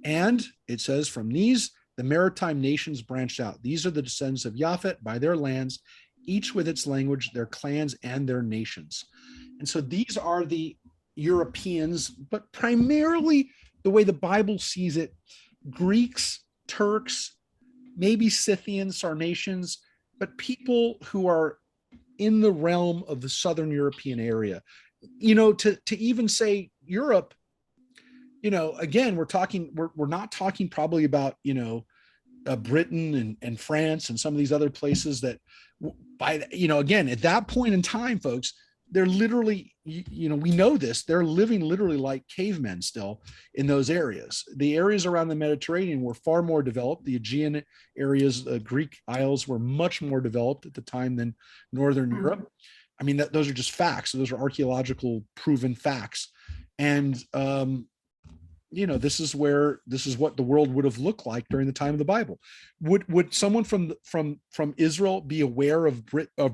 And it says, from these, the maritime nations branched out. These are the descendants of Yafet by their lands, each with its language, their clans, and their nations. And so these are the Europeans, but primarily the way the Bible sees it, Greeks, Turks, maybe Scythians, Sarmatians, but people who are in the realm of the Southern European area. To even say Europe, again, we're not talking probably about, Britain and France and some of these other places that again, at that point in time, folks, they're literally, we know this, they're living literally like cavemen still in those areas. The areas around the Mediterranean were far more developed. The Aegean areas, Greek Isles, were much more developed at the time than Northern Europe. I mean, those are just facts. Those are archaeological proven facts. And, this is what the world would have looked like during the time of the Bible. Would someone from Israel be aware of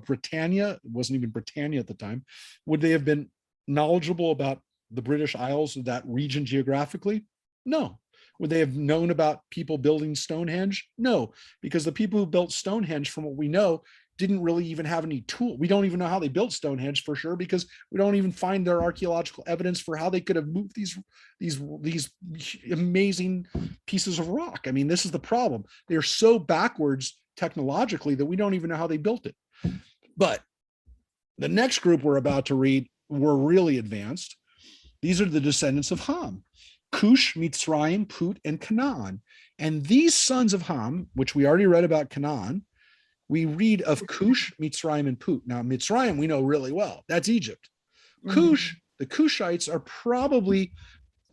Britannia? It wasn't even Britannia at the time. Would they have been knowledgeable about the British Isles of that region geographically? No. Would they have known about people building Stonehenge? No, because the people who built Stonehenge, from what we know, didn't really even have any tool. We don't even know how they built Stonehenge for sure, because we don't even find their archaeological evidence for how they could have moved these amazing pieces of rock. I mean, this is the problem. They're so backwards technologically that we don't even know how they built it. But the next group we're about to read were really advanced. These are the descendants of Ham: Cush, Mitzrayim, Put, and Canaan. And these sons of Ham, which we already read about Canaan, we read of Cush, Mitzrayim, and Put. Now, Mitzrayim, we know really well. That's Egypt. Mhm. Cush, the Cushites are probably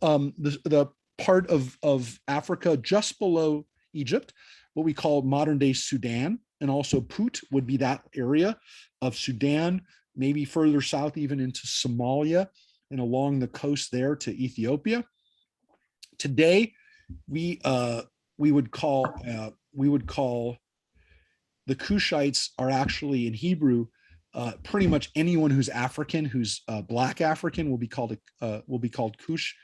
the part of Africa just below Egypt, what we call modern day Sudan. And also Put would be that area of Sudan, maybe further south, even into Somalia and along the coast there to Ethiopia. Today, we would call the Cushites are actually in Hebrew. Pretty much anyone who's African, who's Black African, will be called Cush.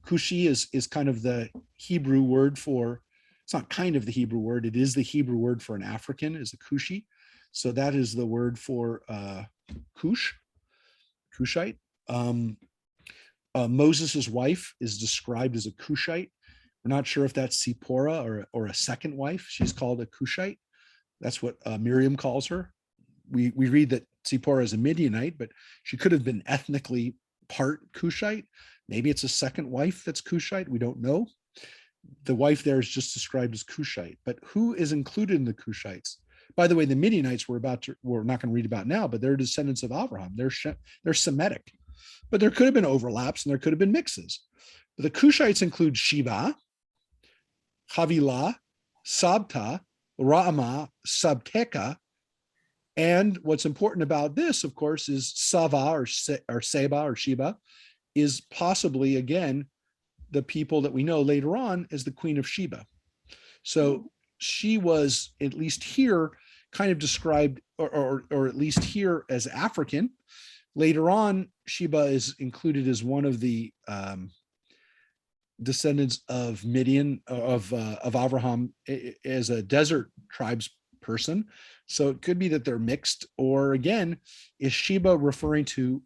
Cushi is kind of the Hebrew word for. It's not kind of the Hebrew word. It is the Hebrew word for an African, is a Cushi. So that is the word for Cushite. Moses' wife is described as a Cushite. We're not sure if that's Zipporah or a second wife. She's called a Cushite. That's what Miriam calls her. We read that Zipporah is a Midianite, but she could have been ethnically part Cushite. Maybe it's a second wife that's Cushite. We don't know. The wife there is just described as Cushite. But who is included in the Cushites? By the way, the Midianites we're not going to read about now, but they're descendants of Abraham. They're Semitic. But there could have been overlaps and there could have been mixes. But the Cushites include Shiva, Havilah, Sabta, Ra'amah, Sabteka, and what's important about this, of course, is Sava or Seba or Sheba is possibly, again, the people that we know later on as the Queen of Sheba. So she was, at least here, kind of described, or at least here, as African. Later on, Sheba is included as one of the descendants of Midian, of Abraham, as a desert tribes person. So it could be that they're mixed, or again, is Sheba referring to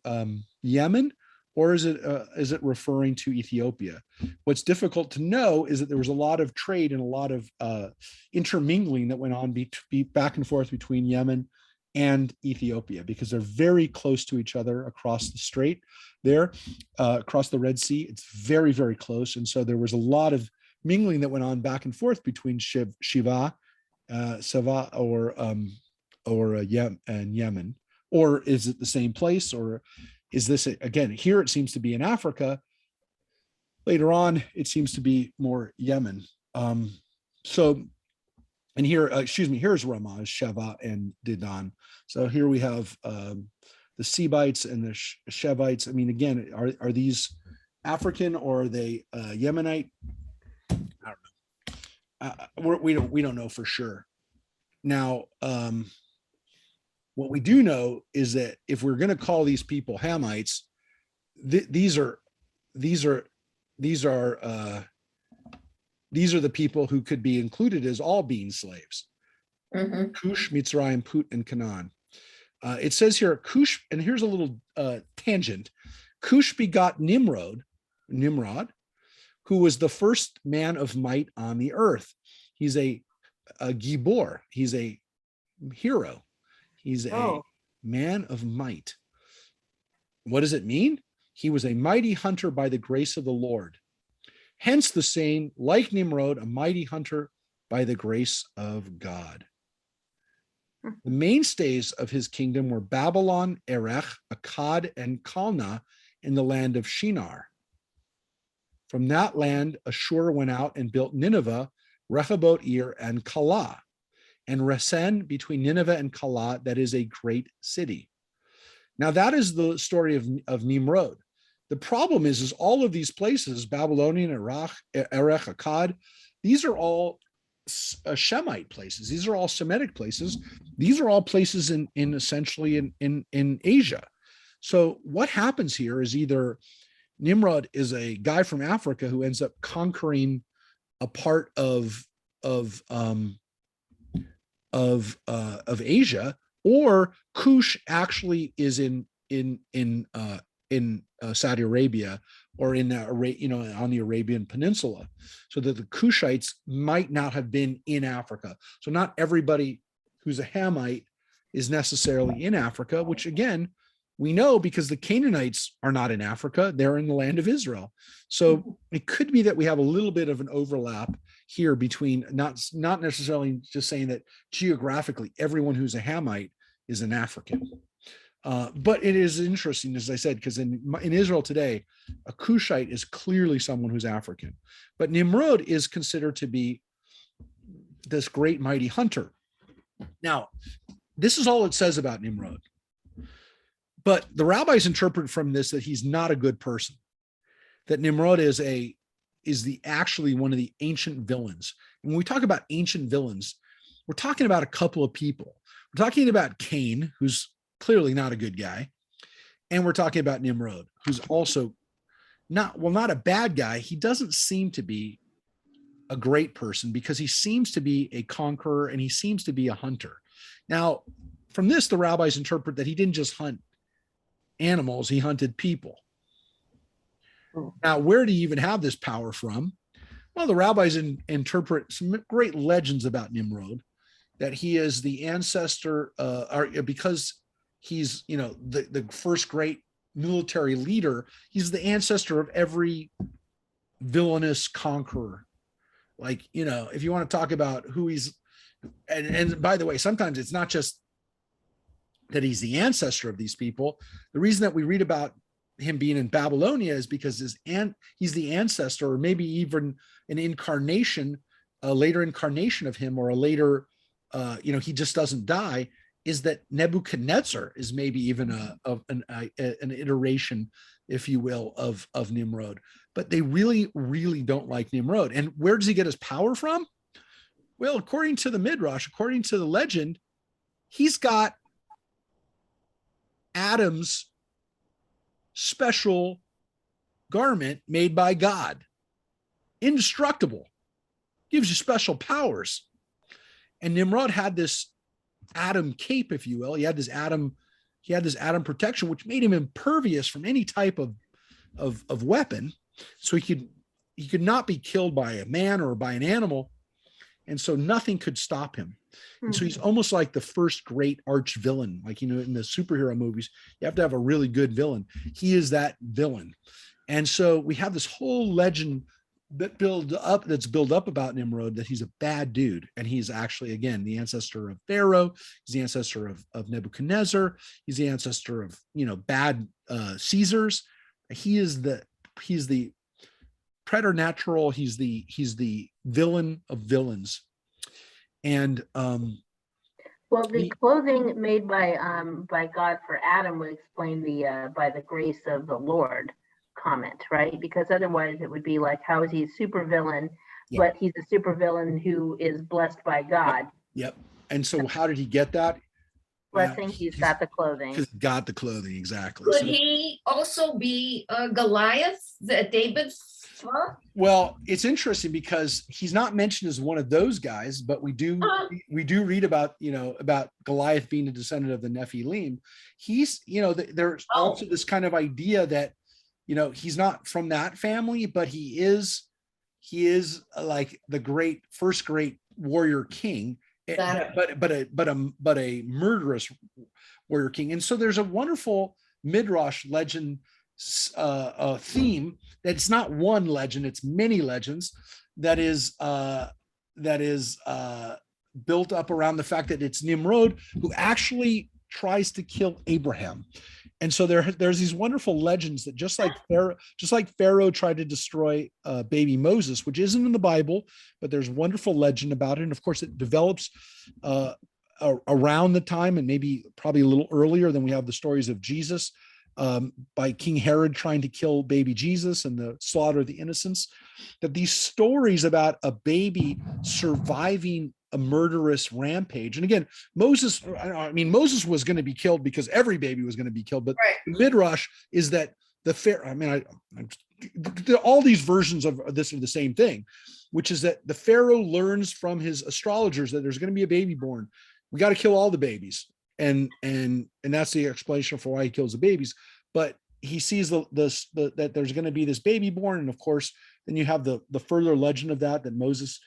Yemen, or is it referring to Ethiopia? What's difficult to know is that there was a lot of trade and a lot of intermingling that went on back and forth between Yemen and Ethiopia, because they're very close to each other across the strait there, across the Red Sea. It's very, very close. And so there was a lot of mingling that went on back and forth between Shiva, Sava, or Yemen. Or is it the same place? Or is this, again, here it seems to be in Africa. Later on, it seems to be more Yemen. And here, here's Ramah, Sheva, and Dedan. So here we have the Sebites and the Shevites. I mean, again, are these African or are they Yemenite? I don't know. We don't know for sure. Now, what we do know is that if we're going to call these people Hamites, these are the people who could be included as all being slaves. Mhm. Cush, Mitzrayim, Put, and Canaan. It says here, Cush, and here's a little tangent. Cush begot Nimrod, who was the first man of might on the earth. He's a Gibor. He's a hero. He's a man of might. What does it mean? He was a mighty hunter by the grace of the Lord. Hence the saying, like Nimrod, a mighty hunter by the grace of God. The mainstays of his kingdom were Babylon, Erech, Akkad, and Calneh in the land of Shinar. From that land, Ashur went out and built Nineveh, Rehoboth, Ir, and Calah, and Resen between Nineveh and Calah, that is a great city. Now that is the story of Nimrod. The problem is all of these places, Babylonian, Erech, Akkad, these are all Shemite places. These are all Semitic places. These are all places in essentially in Asia. So what happens here is either Nimrod is a guy from Africa who ends up conquering a part of Asia, or Cush actually is in Saudi Arabia or in on the Arabian Peninsula, so that the Cushites might not have been in Africa. So not everybody who's a Hamite is necessarily in Africa, which again, we know because the Canaanites are not in Africa, they're in the land of Israel. So it could be that we have a little bit of an overlap here between not necessarily just saying that geographically everyone who's a Hamite is an African. But it is interesting, as I said, because in Israel today, a Cushite is clearly someone who's African. But Nimrod is considered to be this great mighty hunter. Now, this is all it says about Nimrod. But the rabbis interpret from this that he's not a good person, that Nimrod is actually one of the ancient villains. And when we talk about ancient villains, we're talking about a couple of people. We're talking about Cain, who's clearly not a good guy, and we're talking about Nimrod, who's also not a bad guy. He doesn't seem to be a great person because he seems to be a conqueror and he seems to be a hunter. Now, from this, the rabbis interpret that he didn't just hunt animals, he hunted people. Now, where do you even have this power from? Well, the rabbis interpret some great legends about Nimrod, that he is the ancestor, because he's, the first great military leader. He's the ancestor of every villainous conqueror. Like, if you want to talk about who he's, and by the way, sometimes it's not just that he's the ancestor of these people. The reason that we read about him being in Babylonia is because he's the ancestor, or maybe even an incarnation, a later incarnation of him, or a later, he just doesn't die, is that Nebuchadnezzar is maybe even an iteration, if you will, of Nimrod. But they really, really don't like Nimrod. And where does he get his power from? Well, according to the Midrash, according to the legend, he's got Adam's special garment made by God, indestructible, gives you special powers. And Nimrod had this Adam cape, if you will. He had this Adam protection, which made him impervious from any type of weapon. So he could not be killed by a man or by an animal. And so nothing could stop him. And so he's almost like the first great arch villain. Like, in the superhero movies, you have to have a really good villain. He is that villain. And so we have this whole legend that's built up about Nimrod, that he's a bad dude. And he's actually, again, the ancestor of Pharaoh. He's the ancestor of Nebuchadnezzar. He's the ancestor of, bad Caesars. He's the preternatural. He's the villain of villains. And well, the clothing made by God for Adam would explain the by the grace of the Lord comment, right? Because otherwise it would be like, how is he a super villain, but he's a super villain who is blessed by God. Yep. And so how did he get that? Blessing, he's got the clothing. He's got the clothing, exactly. Could he also be Goliath, that David fought? Well, it's interesting because he's not mentioned as one of those guys, but we do read about, about Goliath being a descendant of the Nephilim. He's, there's also this kind of idea that, he's not from that family, but he is like the first great warrior king, but a murderous warrior king. And so there's a wonderful Midrash legend theme that's not one legend, it's many legends that is built up around the fact that it's Nimrod who actually tries to kill Abraham. And so there's these wonderful legends that just like Pharaoh tried to destroy baby Moses, which isn't in the Bible, but there's wonderful legend about it. And of course it develops around the time, and probably a little earlier than we have the stories of Jesus, by King Herod trying to kill baby Jesus and the slaughter of the innocents, that these stories about a baby surviving a murderous rampage. And again, Moses was going to be killed because every baby was going to be killed. But the Midrash is that all these versions of this are the same thing, which is that the Pharaoh learns from his astrologers that there's going to be a baby born. We got to kill all the babies. And that's the explanation for why he kills the babies. But he sees that there's going to be this baby born. And of course, then you have the further legend of that Moses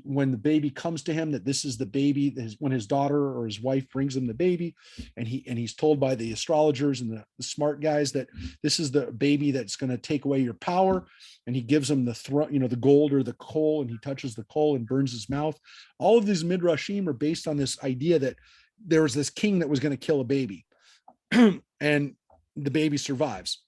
when the baby comes to him, that this is the baby, when his daughter or his wife brings him the baby, and he's told by the astrologers and the smart guys that this is the baby that's going to take away your power, and he gives him the throne, the gold or the coal, and he touches the coal and burns his mouth. All of these midrashim are based on this idea that there was this king that was going to kill a baby, and the baby survives.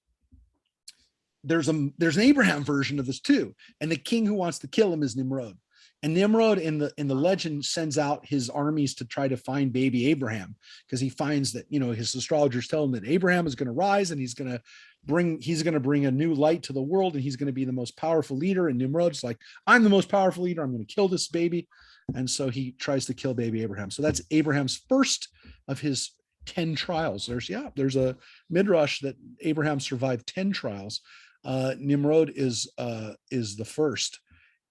There's an Abraham version of this too, and the king who wants to kill him is Nimrod. And Nimrod in the legend sends out his armies to try to find baby Abraham, because he finds that his astrologers tell him that Abraham is going to rise, and he's going to bring a new light to the world, and he's going to be the most powerful leader. And Nimrod's like, I'm the most powerful leader, I'm going to kill this baby. And so he tries to kill baby Abraham. So that's Abraham's first of his 10 trials. There's a midrash that Abraham survived 10 trials. Nimrod is the first.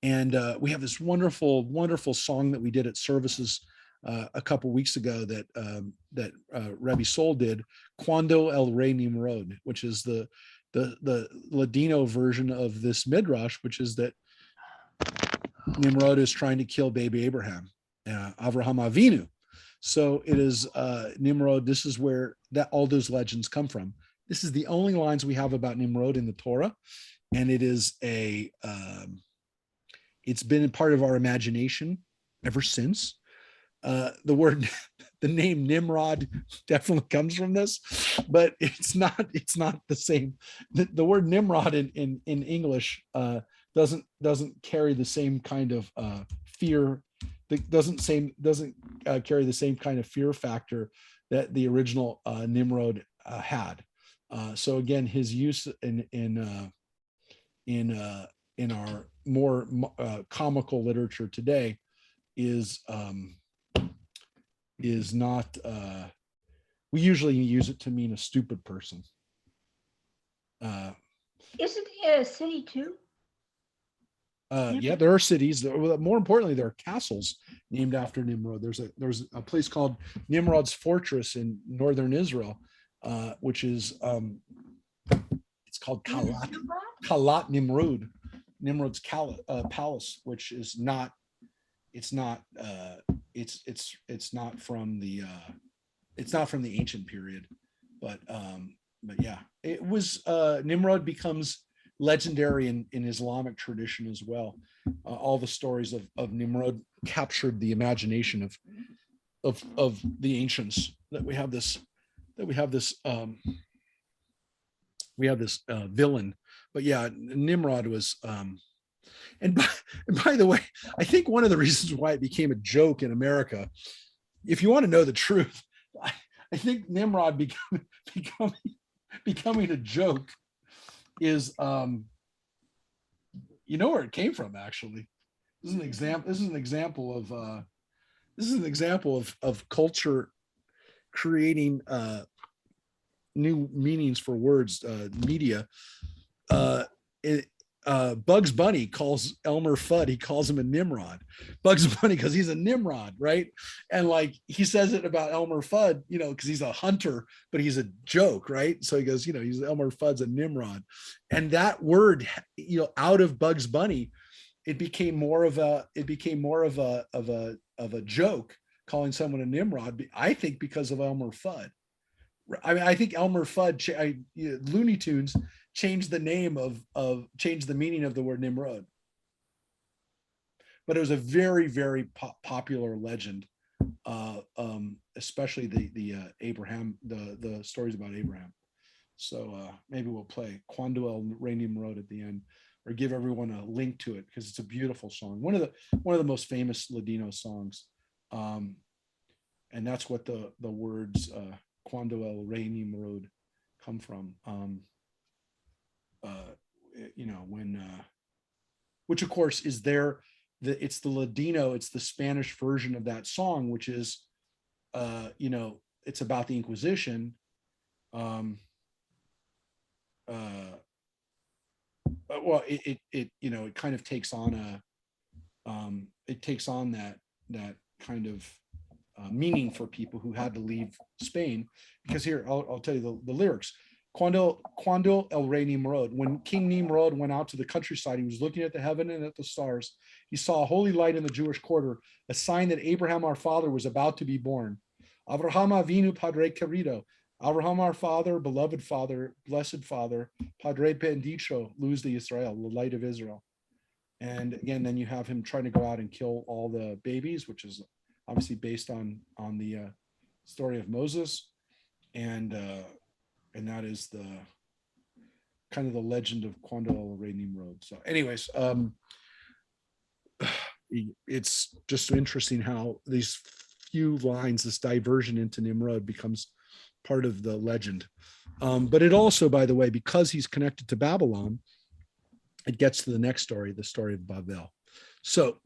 And we have this wonderful, wonderful song that we did at services a couple weeks ago that Rabbi Sol did, Cuando el Rey Nimrod, which is the Ladino version of this midrash, which is that Nimrod is trying to kill baby Abraham, Avraham Avinu. So it is Nimrod. This is where all those legends come from. This is the only lines we have about Nimrod in the Torah, and it is it's been a part of our imagination ever since. The name Nimrod definitely comes from this, but it's not the same. The word Nimrod in English doesn't carry the same kind of fear. Doesn't carry the same kind of fear factor that the original Nimrod had. So again, his use in our more comical literature today is not. We usually use it to mean a stupid person. Isn't it a city too? Yeah, there are cities. More importantly, there are castles named after Nimrod. There's a place called Nimrod's Fortress in northern Israel, which is it's called Kalat Nimrod, Nimrod's palace, which is not. It's not from the ancient period, but yeah, it was. Nimrod becomes legendary in Islamic tradition as well. All the stories of Nimrod captured the imagination of the ancients. That we have this villain. But yeah, Nimrod was. And by the way, I think one of the reasons why it became a joke in America, if you want to know the truth, I think Nimrod becoming a joke is you know where it came from. Actually, this is an example of culture creating new meanings for words. Media. Bugs Bunny calls Elmer Fudd, he calls him a Nimrod. Bugs Bunny, because he's a Nimrod, right? And like he says it about Elmer Fudd, because he's a hunter, but he's a joke, right? So he goes, he's Elmer Fudd's a Nimrod. And that word, out of Bugs Bunny, it became more of a joke, calling someone a Nimrod. I think because of Elmer Fudd. I mean, I think Elmer Fudd, Looney Tunes changed the meaning of the word Nimrod. But it was a very, very popular legend, especially the Abraham, the stories about Abraham. So maybe we'll play Cuando el Rey Nimrod at the end, or give everyone a link to it, because it's a beautiful song. One of the most famous Ladino songs, and that's what the words Cuando el Rey Nimrod come from. Which of course is it's the Ladino, it's the Spanish version of that song, which is, it's about the Inquisition. Well, it kind of takes on that kind of meaning for people who had to leave Spain, because here I'll tell you the lyrics. Cuando el rey Nimrod, when King Nimrod went out to the countryside, he was looking at the heaven and at the stars. He saw a holy light in the Jewish quarter, a sign that Abraham our father was about to be born. Abraham Avinu Padre Querido, Abraham our father, beloved father, blessed father, Padre Bendito, Luz de Israel, the light of Israel. And again, then you have him trying to go out and kill all the babies, which is obviously based on the story of Moses. And that is the kind of the legend of Cuando el Rey Nimrod. So anyways, it's just interesting how these few lines, this diversion into Nimrod becomes part of the legend. But it also, by the way, because he's connected to Babylon, it gets to the next story, the story of Babel. So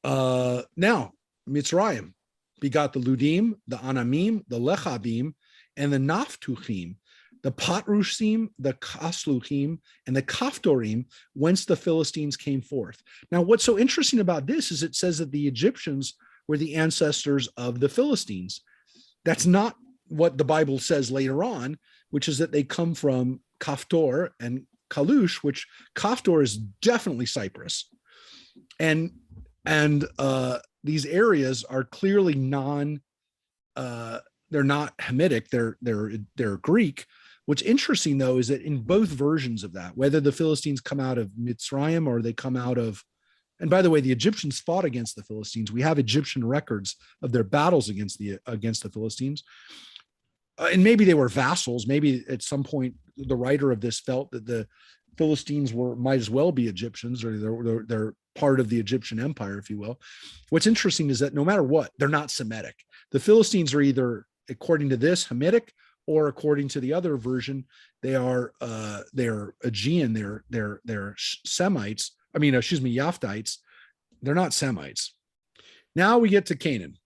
now Mitzrayim begot the Ludim, the Anamim, the Lechabim, and the Naphtuchim, the Patrushim, the Kasluchim, and the Kaftorim, whence the Philistines came forth. Now, what's so interesting about this is it says that the Egyptians were the ancestors of the Philistines. That's not what the Bible says later on, which is that they come from Kaftor and Kalush, which Kaftor is definitely Cyprus. And these areas are clearly they're not Hamitic, they're Greek. What's interesting though is that in both versions of that, whether the Philistines come out of Mitzrayim or they come out of, and by the way, the Egyptians fought against the Philistines. We have Egyptian records of their battles against the Philistines. And maybe they were vassals. Maybe at some point the writer of this felt that the Philistines might as well be Egyptians, or they're part of the Egyptian empire, if you will. What's interesting is that no matter what, they're not Semitic. The Philistines are either, according to this, Hamitic, or according to the other version, they're Aegean, they're Semites. Yaphites. They're not Semites. Now we get to Canaan.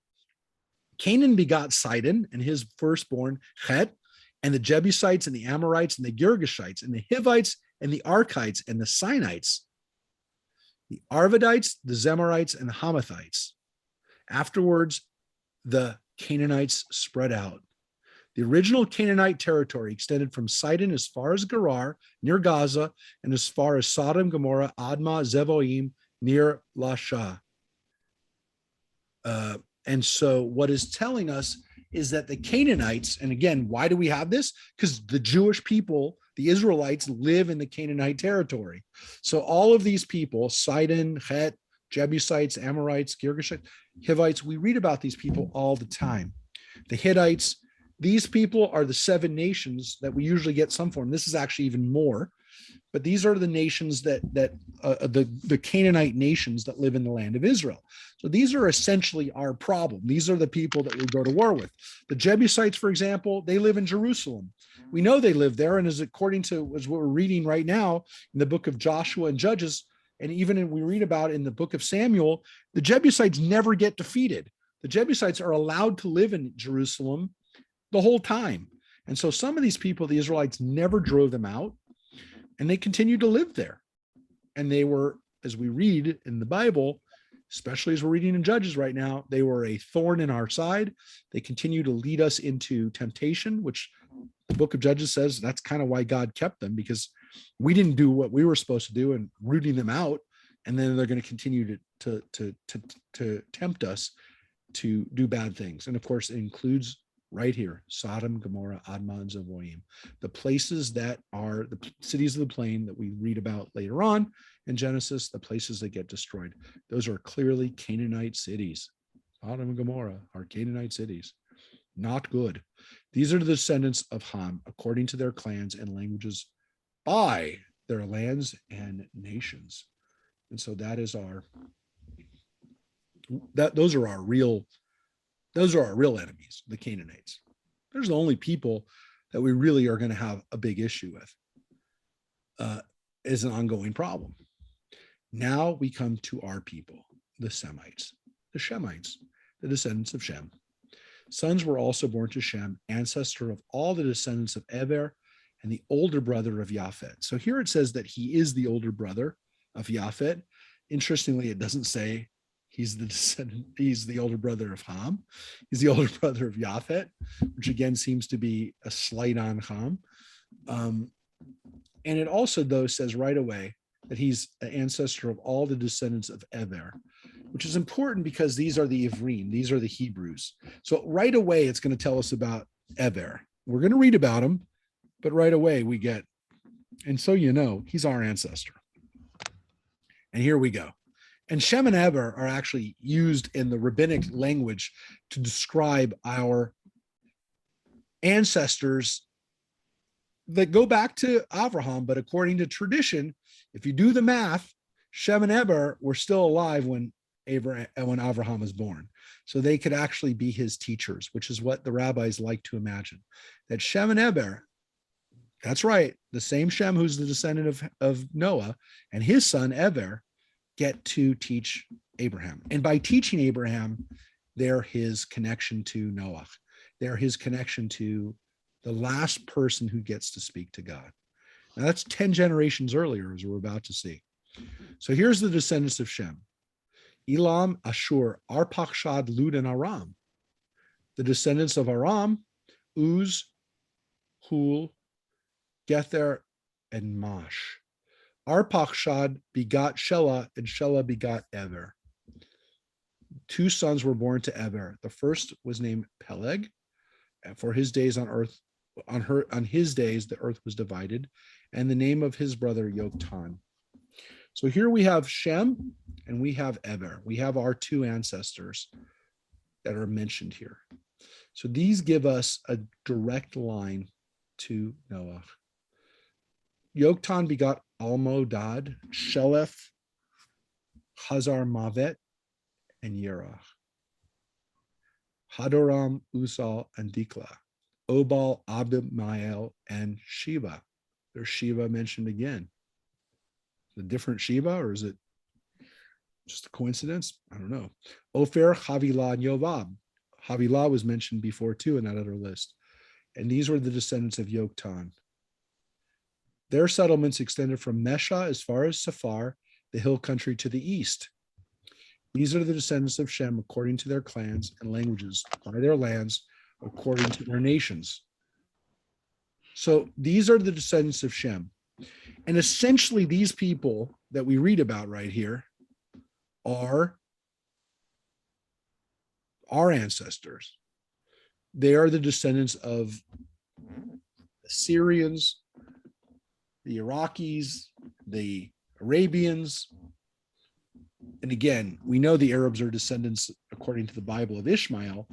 Canaan begot Sidon and his firstborn Het, and the Jebusites and the Amorites and the Girgashites and the Hivites and the Archites and the Sinites, the Arvadites, the Zemarites, and the Hamathites. Afterwards, the Canaanites spread out. The original Canaanite territory extended from Sidon as far as Gerar, near Gaza, and as far as Sodom, Gomorrah, Admah, Zeboim, near Lasha. And so what is telling us is that the Canaanites, and again, why do we have this? Because the Jewish people, the Israelites, live in the Canaanite territory. So all of these people, Sidon, Het, Jebusites, Amorites, Girgashites, Hivites, we read about these people all the time. The Hittites, these people are the 7 nations that we usually get some form. This is actually even more, but these are the nations the Canaanite nations that live in the land of Israel. So these are essentially our problem. These are the people that we go to war with. The Jebusites, for example, they live in Jerusalem. We know they live there, and according to what we're reading right now in the book of Joshua and Judges, and even we read about in the book of Samuel, the Jebusites never get defeated. The Jebusites are allowed to live in Jerusalem the whole time. And so some of these people, the Israelites never drove them out, and they continued to live there. And they were, as we read in the Bible, especially as we're reading in Judges right now, they were a thorn in our side. They continue to lead us into temptation, which the book of Judges says that's kind of why God kept them, because we didn't do what we were supposed to do and rooting them out. And then they're going to continue to tempt us to do bad things. And of course, it includes right here, Sodom, Gomorrah, Admah, and Zeboim, the places that are the cities of the plain that we read about later on in Genesis, the places that get destroyed. Those are clearly Canaanite cities. Sodom and Gomorrah are Canaanite cities. Not good. These are the descendants of Ham, according to their clans and languages, by their lands and nations. And so that is those are our real enemies, the Canaanites. There's the only people that we really are going to have a big issue with is an ongoing problem. Now we come to our people, the Semites, the Shemites, the descendants of Shem. Sons were also born to Shem, ancestor of all the descendants of Eber and the older brother of Japhet. So here it says that he is the older brother of Japhet. Interestingly, it doesn't say he's the older brother of Ham. He's the older brother of Japhet, which again seems to be a slight on Ham. And it also, though, says right away that he's an ancestor of all the descendants of Eber, which is important because these are the Ivrim, these are the Hebrews. So right away, it's going to tell us about Eber. We're going to read about him, but right away we get, and so you know, he's our ancestor. And here we go. And Shem and Eber are actually used in the rabbinic language to describe our ancestors that go back to Abraham, but according to tradition, if you do the math, Shem and Eber were still alive when Abraham was born. So they could actually be his teachers, which is what the rabbis like to imagine. That Shem and Eber, that's right, the same Shem who's the descendant of Noah, and his son Eber get to teach Abraham. And by teaching Abraham, they're his connection to Noah. They're his connection to the last person who gets to speak to God. Now that's 10 generations earlier, as we're about to see. So here's the descendants of Shem. Elam, Ashur, Arpachshad, Lud, and Aram. The descendants of Aram, Uz, Hul, Gether, and Mash. Arpachshad begot Shelah, and Shelah begot Eber. 2 sons were born to Eber. The first was named Peleg, and for his days on earth, on his days, the earth was divided, and the name of his brother Yoktan. So here we have Shem and we have Eber. We have our 2 ancestors that are mentioned here. So these give us a direct line to Noah. Yoktan begot Almodad, Shelef, Hazar Mavet, and Yerah. Hadoram, Uzal, and Dikla. Obal, Abimael, and Sheba. There's Sheba mentioned again. The different Sheba, or is it just a coincidence? I don't know. Ophir, Havilah, and Yobab. Havilah was mentioned before too in that other list. And these were the descendants of Yoktan. Their settlements extended from Mesha as far as Safar, the hill country to the east. These are the descendants of Shem according to their clans and languages, by their lands, according to their nations. So these are the descendants of Shem. And essentially these people that we read about right here are our ancestors. They are the descendants of the Syrians, the Iraqis, the Arabians. And again, we know the Arabs are descendants, according to the Bible, of Ishmael,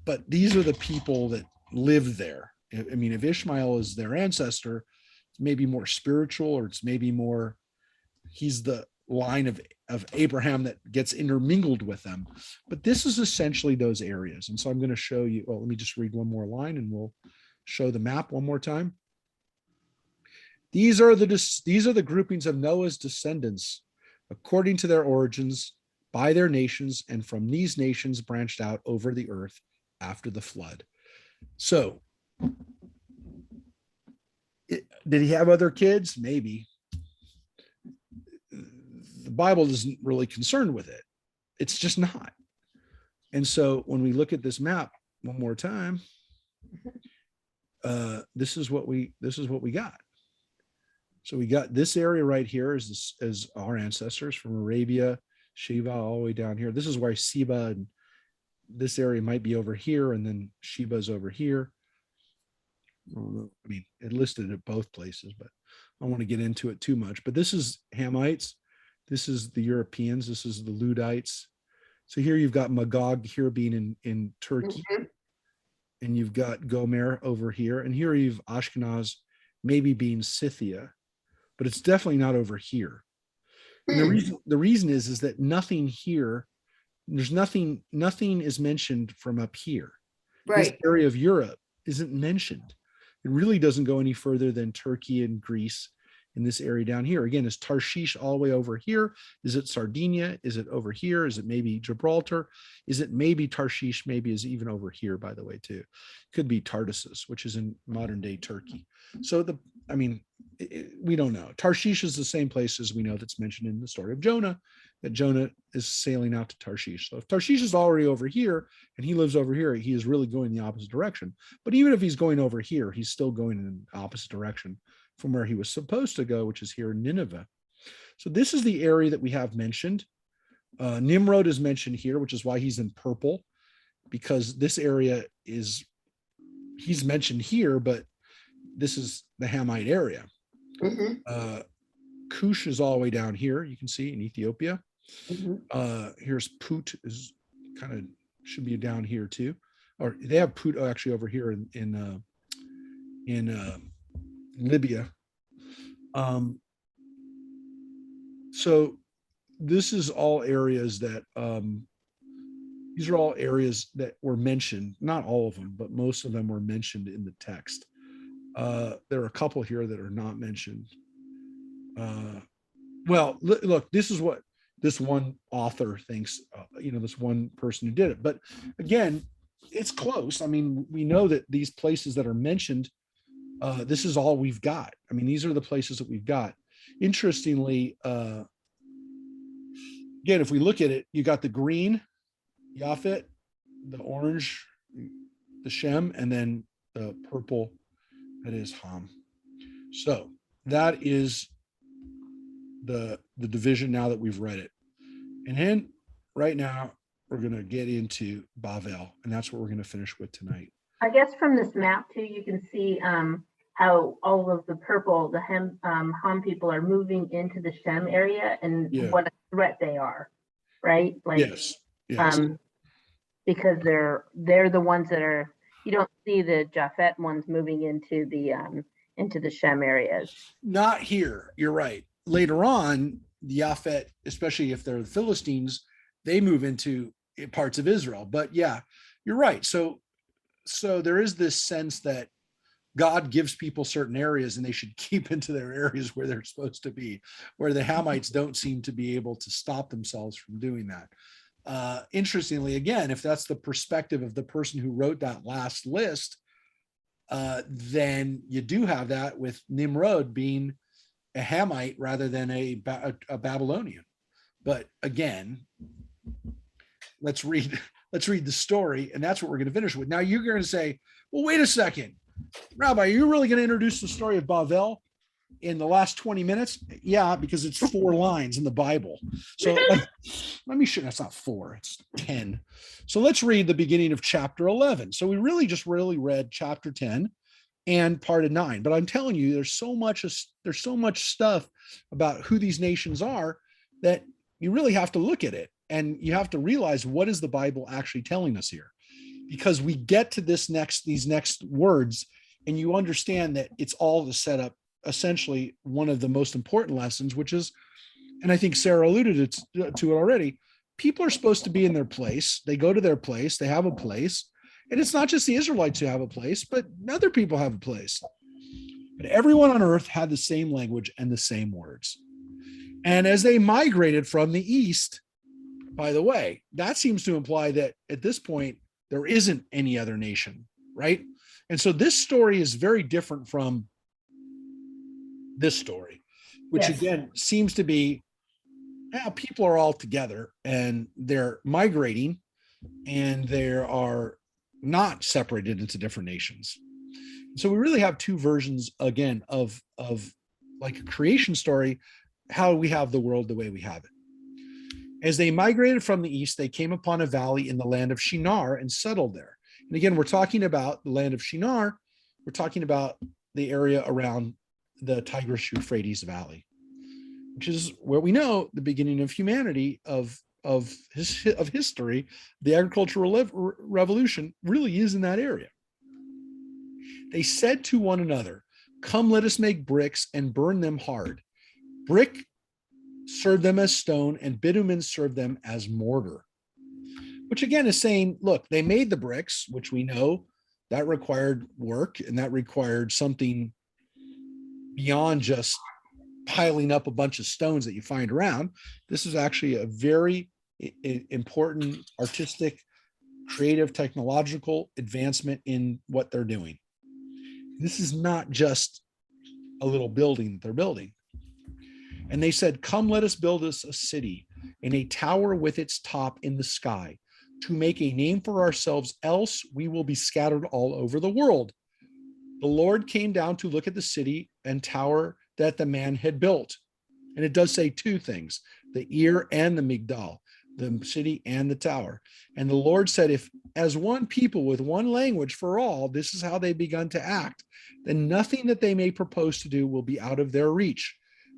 but these are the people that lived there. I mean, if Ishmael is their ancestor, it's maybe more spiritual, or it's maybe more, he's the line of Abraham that gets intermingled with them. But this is essentially those areas. And so I'm going to show you, well, let me just read one more line and we'll show the map one more time. These are the groupings of Noah's descendants according to their origins, by their nations, and from these nations branched out over the earth after the flood. So, did he have other kids? Maybe. The Bible isn't really concerned with it. It's just not. And so when we look at this map one more time, this is what we got. So we got this area right here as our ancestors from Arabia, Sheba, all the way down here. This is where Seba and this area might be over here, and then Sheba's over here. I mean, it listed at both places, but I don't want to get into it too much. But this is Hamites. This is the Europeans. This is the Ludites. So here you've got Magog here being in Turkey. Mm-hmm. And you've got Gomer over here. And here you've Ashkenaz maybe being Scythia, but it's definitely not over here. And the reason is that nothing here, there's nothing is mentioned from up here. Right. This area of Europe isn't mentioned. It really doesn't go any further than Turkey and Greece in this area down here. Again, is Tarshish all the way over here? Is it Sardinia? Is it over here? Is it maybe Gibraltar? Is it maybe Tarshish maybe is even over here, by the way, too? Could be Tartessus, which is in modern day Turkey. So we don't know. Tarshish is the same place as we know that's mentioned in the story of Jonah, that Jonah is sailing out to Tarshish. So if Tarshish is already over here and he lives over here, he is really going the opposite direction. But even if he's going over here, he's still going in the opposite direction from where he was supposed to go, which is here in Nineveh. So this is the area that we have mentioned. Nimrod is mentioned here, which is why he's in purple, because this area he's mentioned here, but this is the Hamite area. Mhm. Cush is all the way down here, you can see, in Ethiopia. Mhm. Here's Put, is kind of should be down here too, or they have Put actually over here in Libya. So this is all areas that these are all areas that were mentioned, not all of them, but most of them were mentioned in the text. There are a couple here that are not mentioned. Well, look, this is what this one author thinks, this one person who did it. But again, it's close. I mean, we know that these places that are mentioned, this is all we've got. I mean, these are the places that we've got. Interestingly, again, if we look at it, you got the green, Yafet, the orange, the Shem, and then the purple, that is Ham. So that is the division now that we've read it. And then right now we're going to get into Bavel, and that's what we're going to finish with tonight. I guess from this map too, you can see how all of the purple, the Ham people are moving into the Shem area, and what a threat they are, right? Like, yes. Because they're the ones that are. You don't see the Japhet ones moving into the Shem areas. Not here. You're right. Later on, the Japhet, especially if they're the Philistines, they move into parts of Israel. But yeah, you're right. So there is this sense that God gives people certain areas and they should keep into their areas where they're supposed to be, where the Hamites don't seem to be able to stop themselves from doing that. Interestingly, again, if that's the perspective of the person who wrote that last list, then you do have that with Nimrod being a Hamite rather than a Babylonian. But again, let's read the story, and that's what we're going to finish with. Now you're going to say, well, wait a second, Rabbi, are you really going to introduce the story of Bavel in the last 20 minutes? Yeah, because it's 4 lines in the Bible. So let me show, that's not 4, it's 10. So let's read the beginning of chapter 11. So we really read chapter 10 and part of 9. But I'm telling you, there's so much stuff about who these nations are that you really have to look at it, and you have to realize, what is the Bible actually telling us here? Because we get to these next words, and you understand that it's all to set up essentially one of the most important lessons, which is, and I think Sarah alluded to it already, people are supposed to be in their place. They go to their place, they have a place. And it's not just the Israelites who have a place, but other people have a place. But everyone on earth had the same language and the same words. And as they migrated from the east, by the way, that seems to imply that at this point, there isn't any other nation, right? And so this story is very different from this story, which again seems to be, people are all together and they're migrating, and they are not separated into different nations. So we really have 2 versions again of like a creation story, how we have the world the way we have it. As they migrated from the east, they came upon a valley in the land of Shinar and settled there. And again, we're talking about the land of Shinar. We're talking about the area around the Tigris-Euphrates Valley, which is where we know the beginning of humanity, of history. The agricultural revolution really is in that area. They said to one another, "Come, let us make bricks and burn them hard. Brick serve them as stone, and bitumen serve them as mortar." Which again is saying, look, they made the bricks, which we know that required work, and that required something beyond just piling up a bunch of stones that you find around. This is actually a very important artistic, creative, technological advancement in what they're doing. This is not just a little building that they're building. And they said, come, let us build us a city and a tower with its top in the sky to make a name for ourselves, else we will be scattered all over the world. The Lord came down to look at the city and tower that the man had built. And it does say two things, the ear and the migdal, the city and the tower. And the Lord said, if as one people with one language for all, this is how they've begun to act, then nothing that they may propose to do will be out of their reach.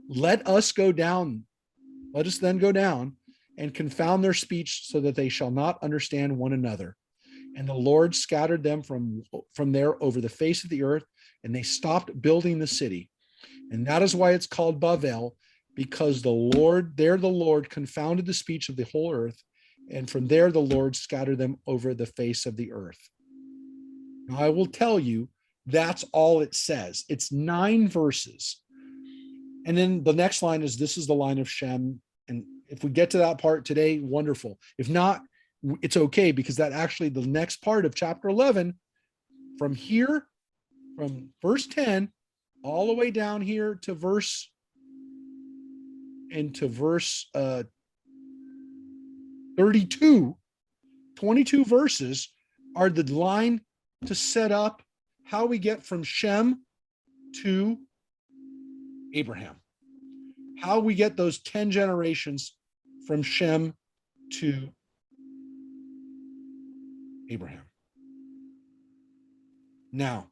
Let us go down. Let us then go down and confound their speech so that they shall not understand one another. And the Lord scattered them from there over the face of the earth, and they stopped building the city. And that is why it's called Bavel, because the Lord confounded the speech of the whole earth. And from there, the Lord scattered them over the face of the earth. Now, I will tell you, that's all it says. It's 9 verses. And then the next line is, this is the line of Shem. And if we get to that part today, wonderful. If not, it's okay, because that actually, the next part of chapter 11, from here, from verse 10, all the way down here to verse 32, 22 verses are the line to set up how we get from Shem to Abraham, how we get those 10 generations from Shem to Abraham. Now,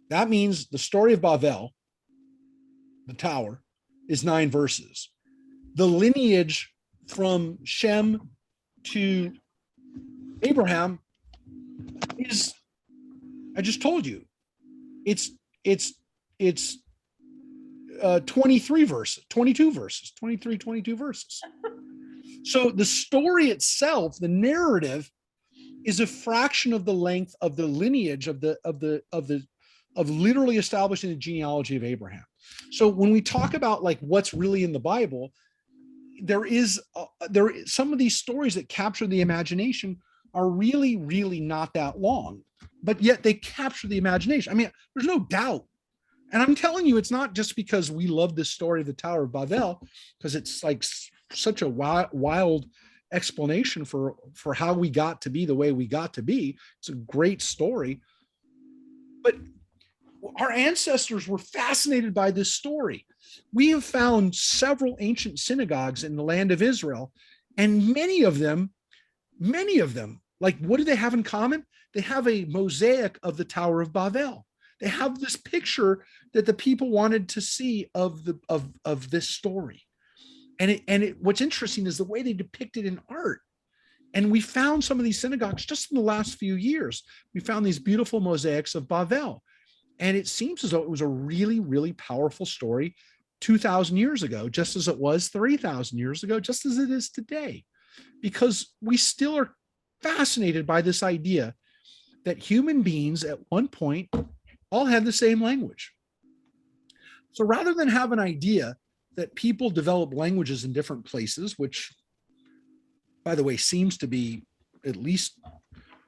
that means the story of Bavel, the tower, is 9 verses. The lineage from Shem to Abraham is, I just told you, it's 23 verses, 22 verses, 23, 22 verses. So the story itself, the narrative, is a fraction of the length of the lineage of literally establishing the genealogy of Abraham. So when we talk about like what's really in the Bible, there is some of these stories that capture the imagination are really, really not that long, but yet they capture the imagination. I mean, there's no doubt. And I'm telling you, it's not just because we love this story of the Tower of Babel, because it's like such a wild explanation for how we got to be the way we got to be. It's a great story. But our ancestors were fascinated by this story. We have found several ancient synagogues in the land of Israel, and many of them, like, what do they have in common? They have a mosaic of the Tower of Babel. They have this picture that the people wanted to see of this story. And what's interesting is the way they depict it in art. And we found some of these synagogues just in the last few years. We found these beautiful mosaics of Bavel. And it seems as though it was a really, really powerful story 2,000 years ago, just as it was 3,000 years ago, just as it is today. Because we still are fascinated by this idea that human beings at one point all had the same language. So rather than have an idea that people develop languages in different places, which, by the way, seems to be at least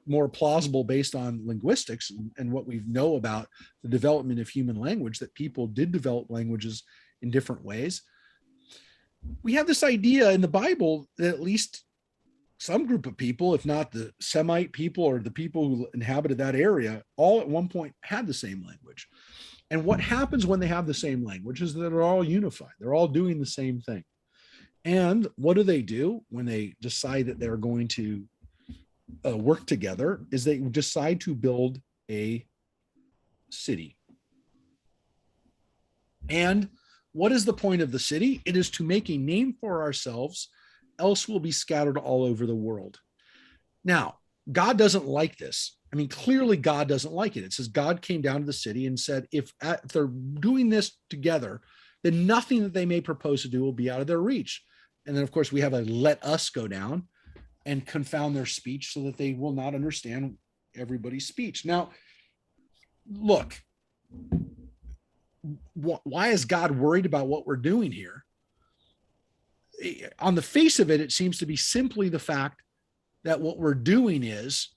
more plausible based on linguistics and what we know about the development of human language, that people did develop languages in different ways. We have this idea in the Bible that at least some group of people, if not the Semite people or the people who inhabited that area, all at one point had the same language. And what happens when they have the same language is that they're all unified. They're all doing the same thing. And what do when they decide that they're going to work together? Is they decide to build a city. And what is the point of the city? It is to make a name for ourselves, else we'll be scattered all over the world. Now, God doesn't like this. I mean, clearly God doesn't like it. It says God came down to the city and said, if they're doing this together, then nothing that they may propose to do will be out of their reach. And then, of course, we have a let us go down and confound their speech so that they will not understand everybody's speech. Now, look, why is God worried about what we're doing here? On the face of it, it seems to be simply the fact that what we're doing is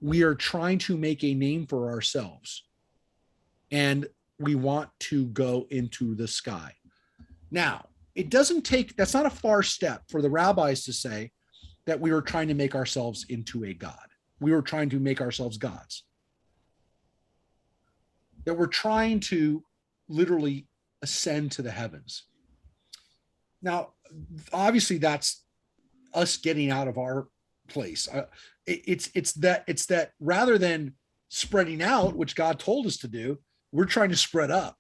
we are trying to make a name for ourselves. And we want to go into the sky. Now, it doesn't take, that's not a far step for the rabbis to say that we were trying to make ourselves into a god. We were trying to make ourselves gods. That we're trying to literally ascend to the heavens. Now, obviously, that's us getting out of our place. It's that rather than spreading out, which God told us to do, we're trying to spread up.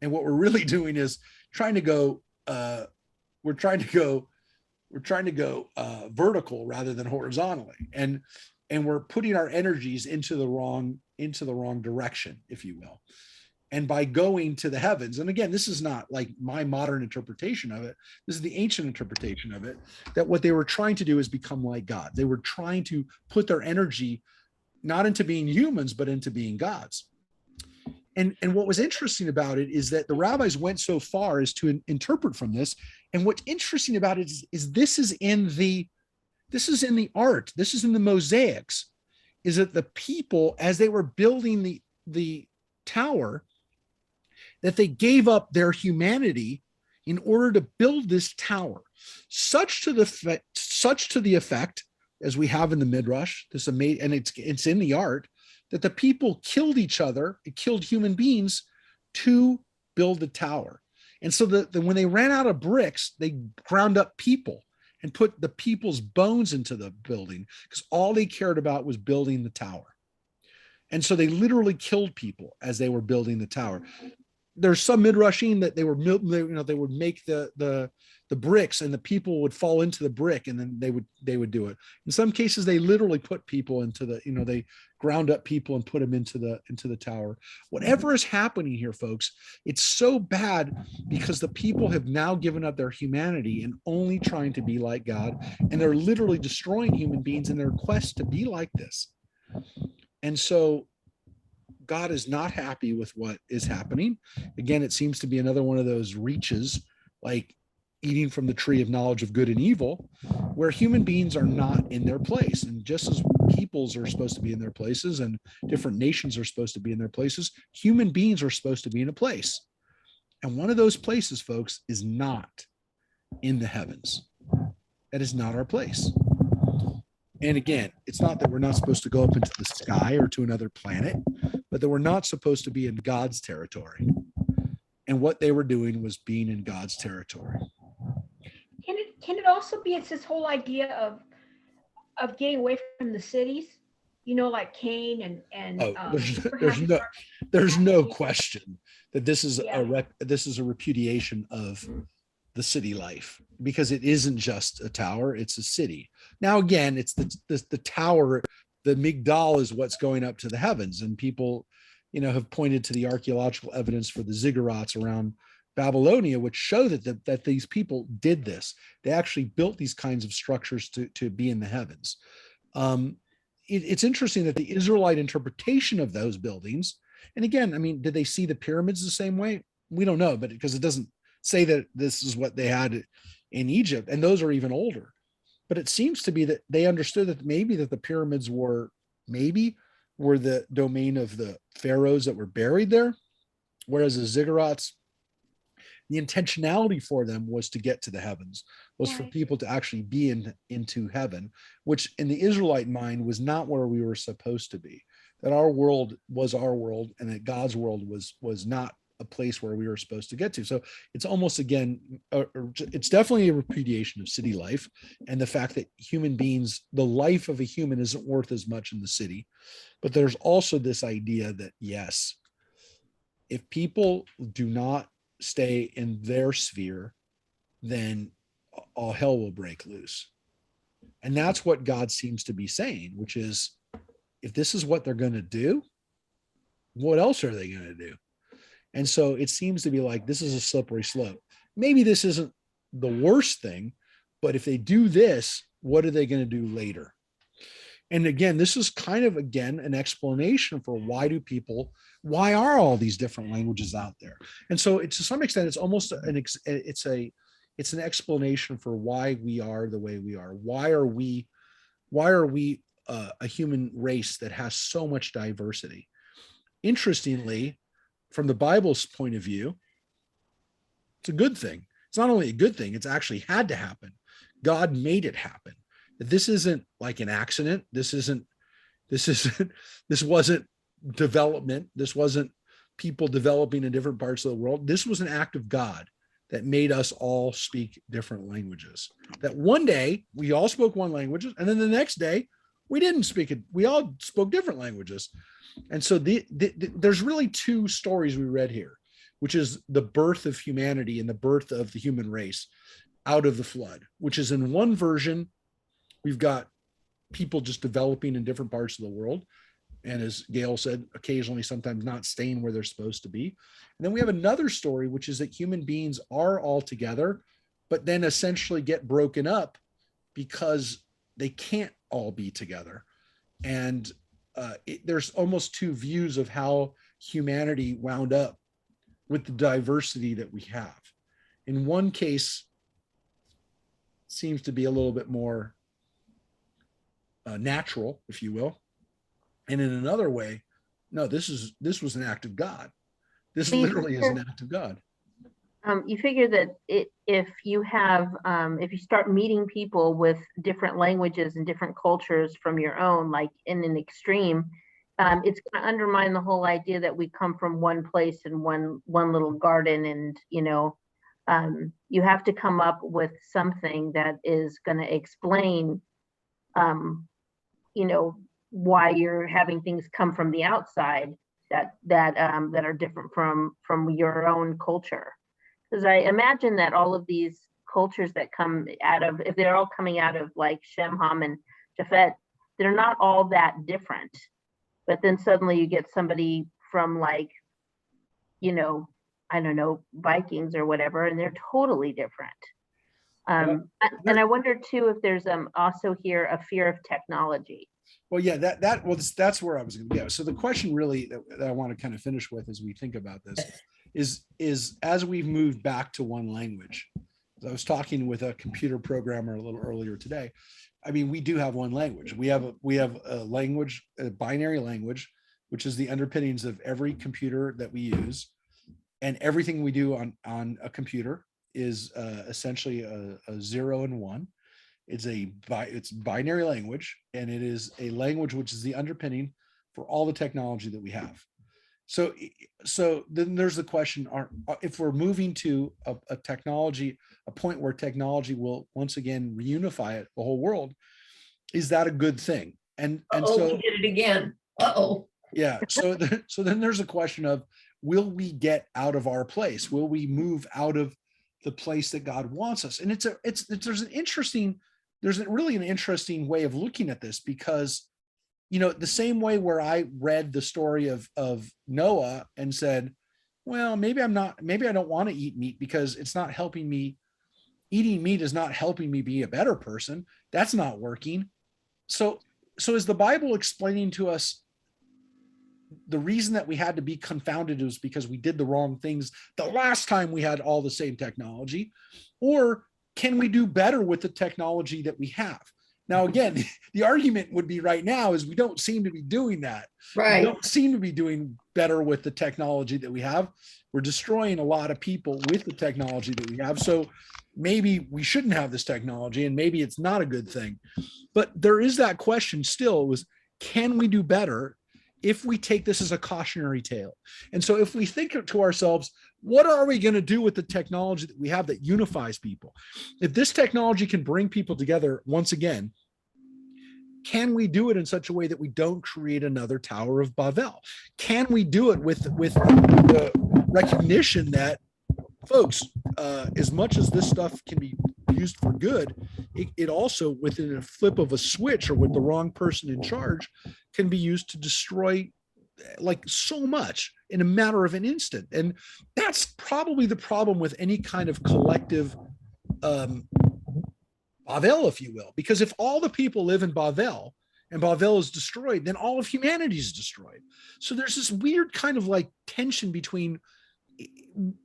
And what we're really doing is trying to go. We're trying to go vertical rather than horizontally, and we're putting our energies into the wrong direction, if you will. And by going to the heavens, and again, this is not like my modern interpretation of it. This is the ancient interpretation of it, that what they were trying to do is become like God. They were trying to put their energy not into being humans, but into being gods. And what was interesting about it is that the rabbis went so far as to interpret from this. And what's interesting about it is this is in the art, this is in the mosaics, is that the people, as they were building the tower, that they gave up their humanity in order to build this tower, such to the effect, as we have in the Midrash, and it's in the art, that the people killed each other, it killed human beings to build the tower. And so when they ran out of bricks, they ground up people and put the people's bones into the building, because all they cared about was building the tower. And so they literally killed people as they were building the tower. There's some midrashim that they would make the bricks, and the people would fall into the brick, and then they would do it. In some cases, they literally put people into they ground up people and put them into the tower. Whatever is happening here, folks, it's so bad because the people have now given up their humanity and only trying to be like God, and they're literally destroying human beings in their quest to be like this. And so God is not happy with what is happening. Again, it seems to be another one of those reaches, like eating from the tree of knowledge of good and evil, where human beings are not in their place. And just as peoples are supposed to be in their places and different nations are supposed to be in their places, human beings are supposed to be in a place. And one of those places, folks, is not in the heavens. That is not our place. And again, it's not that we're not supposed to go up into the sky or to another planet, but that we're not supposed to be in God's territory. And what they were doing was being in God's territory. Can it also be, it's this whole idea of getting away from the cities, like Cain and there's no question that this is a repudiation of the city life, because it isn't just a tower, it's a city. Now, again, it's the tower, the Migdal is what's going up to the heavens, and people, have pointed to the archaeological evidence for the ziggurats around Babylonia, which show that these people did this. They actually built these kinds of structures to be in the heavens. It's interesting that the Israelite interpretation of those buildings, and again, I mean, did they see the pyramids the same way? We don't know, but because it doesn't say that this is what they had in Egypt, and those are even older. But it seems to be that they understood that maybe that the pyramids were the domain of the pharaohs that were buried there, whereas the ziggurats, the intentionality for them was to get to the heavens, was for people to actually be into heaven, which in the Israelite mind was not where we were supposed to be. That our world was our world, and that God's world was not a place where we were supposed to get to. So it's almost, again, it's definitely a repudiation of city life, and the fact that human beings, the life of a human isn't worth as much in the city. But there's also this idea that, yes, if people do not stay in their sphere, then all hell will break loose. And that's what God seems to be saying, which is, if this is what they're going to do, what else are they going to do? And so it seems to be like this is a slippery slope. Maybe this isn't the worst thing, but if they do this, what are they going to do later? And again, this is kind of, again, an explanation for why are all these different languages out there? And so to some extent, it's almost it's an explanation for why we are the way we are. Why are we a human race that has so much diversity? Interestingly, from the Bible's point of view, it's a good thing. It's not only a good thing, it's actually had to happen. God made it happen. This isn't like an accident. This wasn't development. This wasn't people developing in different parts of the world. This was an act of God that made us all speak different languages. That one day we all spoke one language, and then the next day we didn't speak it. We all spoke different languages. And so there's really two stories we read here, which is the birth of humanity and the birth of the human race out of the flood, which is in one version, we've got people just developing in different parts of the world. And as Gail said, occasionally, sometimes not staying where they're supposed to be. And then we have another story, which is that human beings are all together, but then essentially get broken up because they can't all be together. And there's almost two views of how humanity wound up with the diversity that we have. In one case, seems to be a little bit more natural, if you will. And in another way, no, this was an act of God. This literally is an act of God. You figure that if you start meeting people with different languages and different cultures from your own, like in an extreme, it's going to undermine the whole idea that we come from one place and one little garden, and you have to come up with something that is going to explain, why you're having things come from the outside that are different from your own culture. Because I imagine that all of these cultures that come out of, if they're all coming out of like Shem, Ham, and Japhet, they're not all that different. But then suddenly you get somebody from like, I don't know, Vikings or whatever, and they're totally different. And I wonder too if there's also here a fear of technology. Well, yeah, that's where I was going to go. So the question really that I want to kind of finish with as we think about this is as we've moved back to one language. I was talking with a computer programmer a little earlier today. I mean, we do have one language. We have a language, a binary language, which is the underpinnings of every computer that we use, and everything we do on a computer is essentially a 0 and 1. It's binary language, and it is a language which is the underpinning for all the technology that we have. So then there's the question: if we're moving to a technology, a point where technology will once again reunify the whole world, is that a good thing? And so we did it again. Yeah. So then there's a question of, will we get out of our place? Will we move out of the place that God wants us? And there's really an interesting way of looking at this, because the same way where I read the story of Noah and said, well, maybe I don't want to eat meat because it's not helping me. Eating meat is not helping me be a better person. That's not working. So is the Bible explaining to us the reason that we had to be confounded was because we did the wrong things the last time we had all the same technology? Or can we do better with the technology that we have? Now, again, the argument would be right now is we don't seem to be doing that. Right. We don't seem to be doing better with the technology that we have. We're destroying a lot of people with the technology that we have. So maybe we shouldn't have this technology, and maybe it's not a good thing. But there is that question still, can we do better if we take this as a cautionary tale? And so if we think to ourselves, what are we going to do with the technology that we have that unifies people? If this technology can bring people together once again, can we do it in such a way that we don't create another Tower of Babel? Can we do it with the recognition that, folks, as much as this stuff can be used for good, it also, within a flip of a switch or with the wrong person in charge, can be used to destroy like so much in a matter of an instant. And that's probably the problem with any kind of collective Babel, if you will, because if all the people live in Babel and Babel is destroyed, then all of humanity is destroyed. So there's this weird kind of like tension between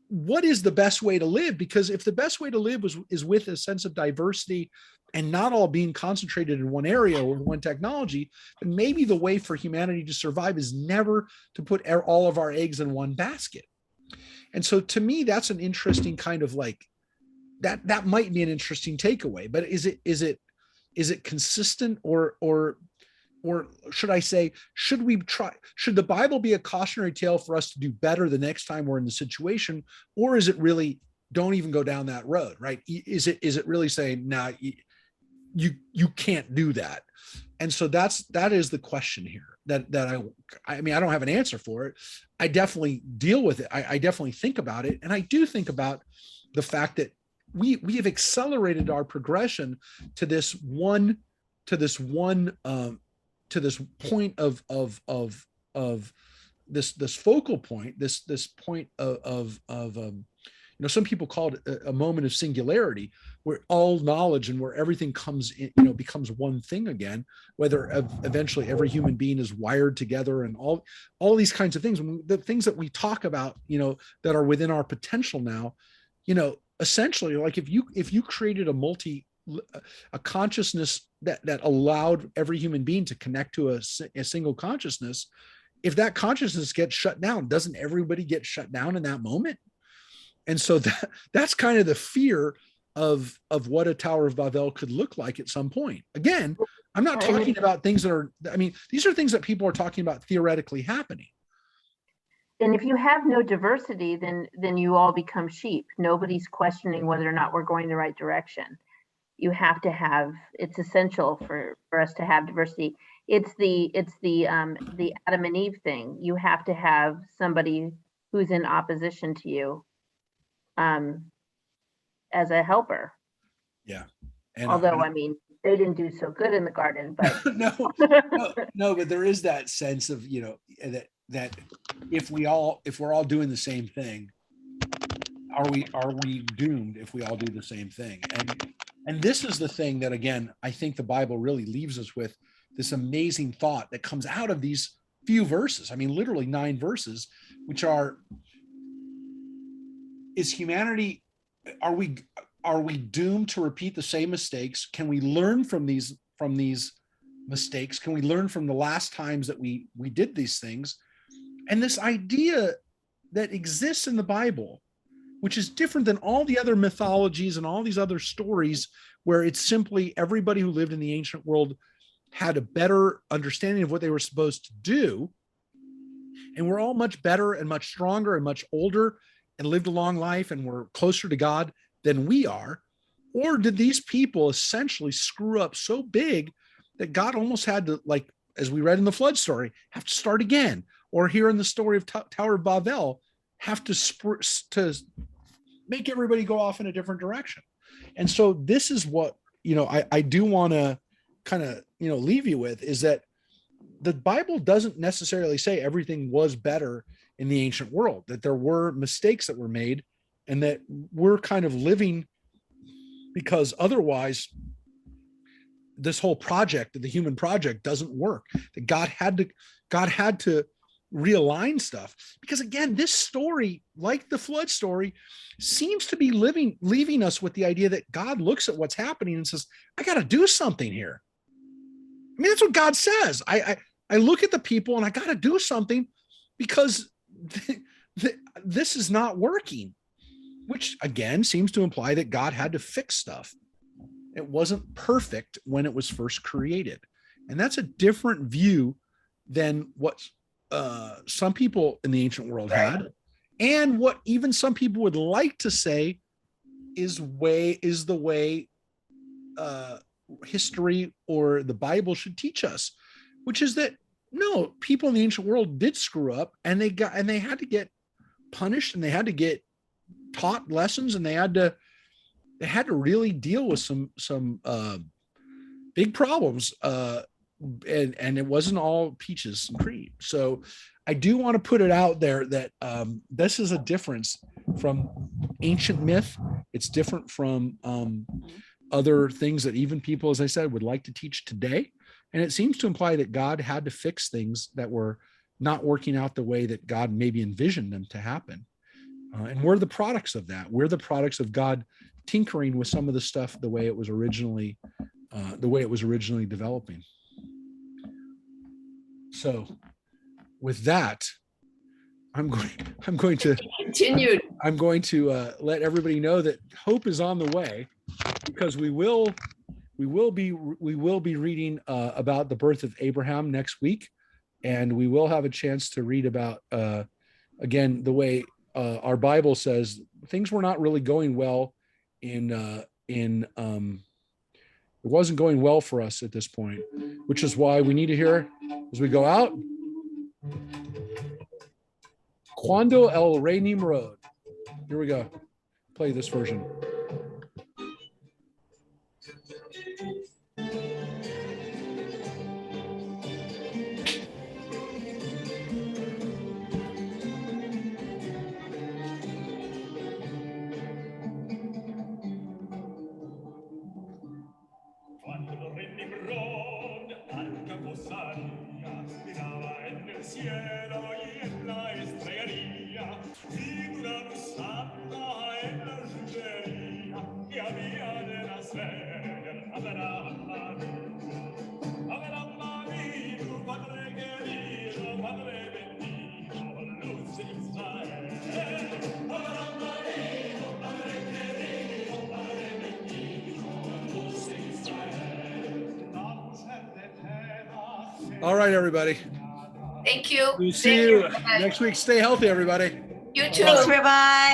what is the best way to live? Because if the best way to live is with a sense of diversity and not all being concentrated in one area or one technology, then maybe the way for humanity to survive is never to put all of our eggs in one basket. And so to me, that's an interesting kind of like, that might be an interesting takeaway, but is it consistent, or should I say, should the Bible be a cautionary tale for us to do better the next time we're in the situation? Or is it really, don't even go down that road, right? Is it really saying, nah, you can't do that? And so that is the question here that I mean, I don't have an answer for it. I definitely deal with it. I definitely think about it. And I do think about the fact that we have accelerated our progression to this one to this point of this focal point, this point of some people call it a moment of singularity, where all knowledge and where everything comes in, becomes one thing again, whether eventually every human being is wired together and all these kinds of things. The things that we talk about, that are within our potential now, essentially, like if you created a consciousness that allowed every human being to connect to a single consciousness, if that consciousness gets shut down, doesn't everybody get shut down in that moment? And so that's kind of the fear of what a Tower of Babel could look like at some point. Again, I'm not talking about things these are things that people are talking about theoretically happening. And if you have no diversity, then you all become sheep. Nobody's questioning whether or not we're going the right direction. You have to have, it's essential for us to have diversity. It's the Adam and Eve thing. You have to have somebody who's in opposition to you as a helper. Yeah. And although I mean, they didn't do so good in the garden, but no, but there is that sense of, that if we're all doing the same thing, are we doomed if we all do the same thing? And this is the thing that, again, I think the Bible really leaves us with this amazing thought that comes out of these few verses. I mean, literally 9 verses, which are, is humanity, are we doomed to repeat the same mistakes? Can we learn from these mistakes? Can we learn from the last times that we did these things? And this idea that exists in the Bible, which is different than all the other mythologies and all these other stories, where it's simply everybody who lived in the ancient world had a better understanding of what they were supposed to do. And we're all much better and much stronger and much older and lived a long life and we're closer to God than we are. Or did these people essentially screw up so big that God almost had to, like, as we read in the flood story, have to start again? Or here in the story of Tower of Babel, have to make everybody go off in a different direction. And so this is what, I do want to kind of, leave you with, is that the Bible doesn't necessarily say everything was better in the ancient world, that there were mistakes that were made and that we're kind of living because otherwise this whole project, the human project, doesn't work, that God had to realign stuff. Because again, this story, like the flood story, seems to be leaving us with the idea that God looks at what's happening and says, I got to do something here. I mean, that's what God says. I look at the people and I got to do something because this is not working, which again seems to imply that God had to fix stuff. It wasn't perfect when it was first created. And that's a different view than what some people in the ancient world had, and what even some people would like to say is the way history or the Bible should teach us, which is that no, people in the ancient world did screw up, and they had to get punished, and they had to get taught lessons, and they had to really deal with some big problems. And it wasn't all peaches and cream. So I do want to put it out there that this is a difference from ancient myth. It's different from other things that even people, as I said, would like to teach today. And it seems to imply that God had to fix things that were not working out the way that God maybe envisioned them to happen. And we're the products of that. We're the products of God tinkering with some of the stuff the way it was originally developing. So with that, I'm going to Continued. I'm going to let everybody know that hope is on the way, because we will be reading about the birth of Abraham next week, and we will have a chance to read about again the way our Bible says things were not really going well it wasn't going well for us at this point, which is why we need to hear as we go out. Cuando el Rey Nimrod. Here we go. Play this version. Cuando el rey Nimrod al campo salía, miraba en el cielo y en la estrellería, figura santa en la judería, que había de nacer el Abraham Avinu, Padre querido, Padre bendito, luz de Israel. Abraham Avinu, Padre querido, Padre bendito, luz de Israel. All right, everybody. Thank you. We see you next week. Stay healthy, everybody. You too. Thanks, Rabbi.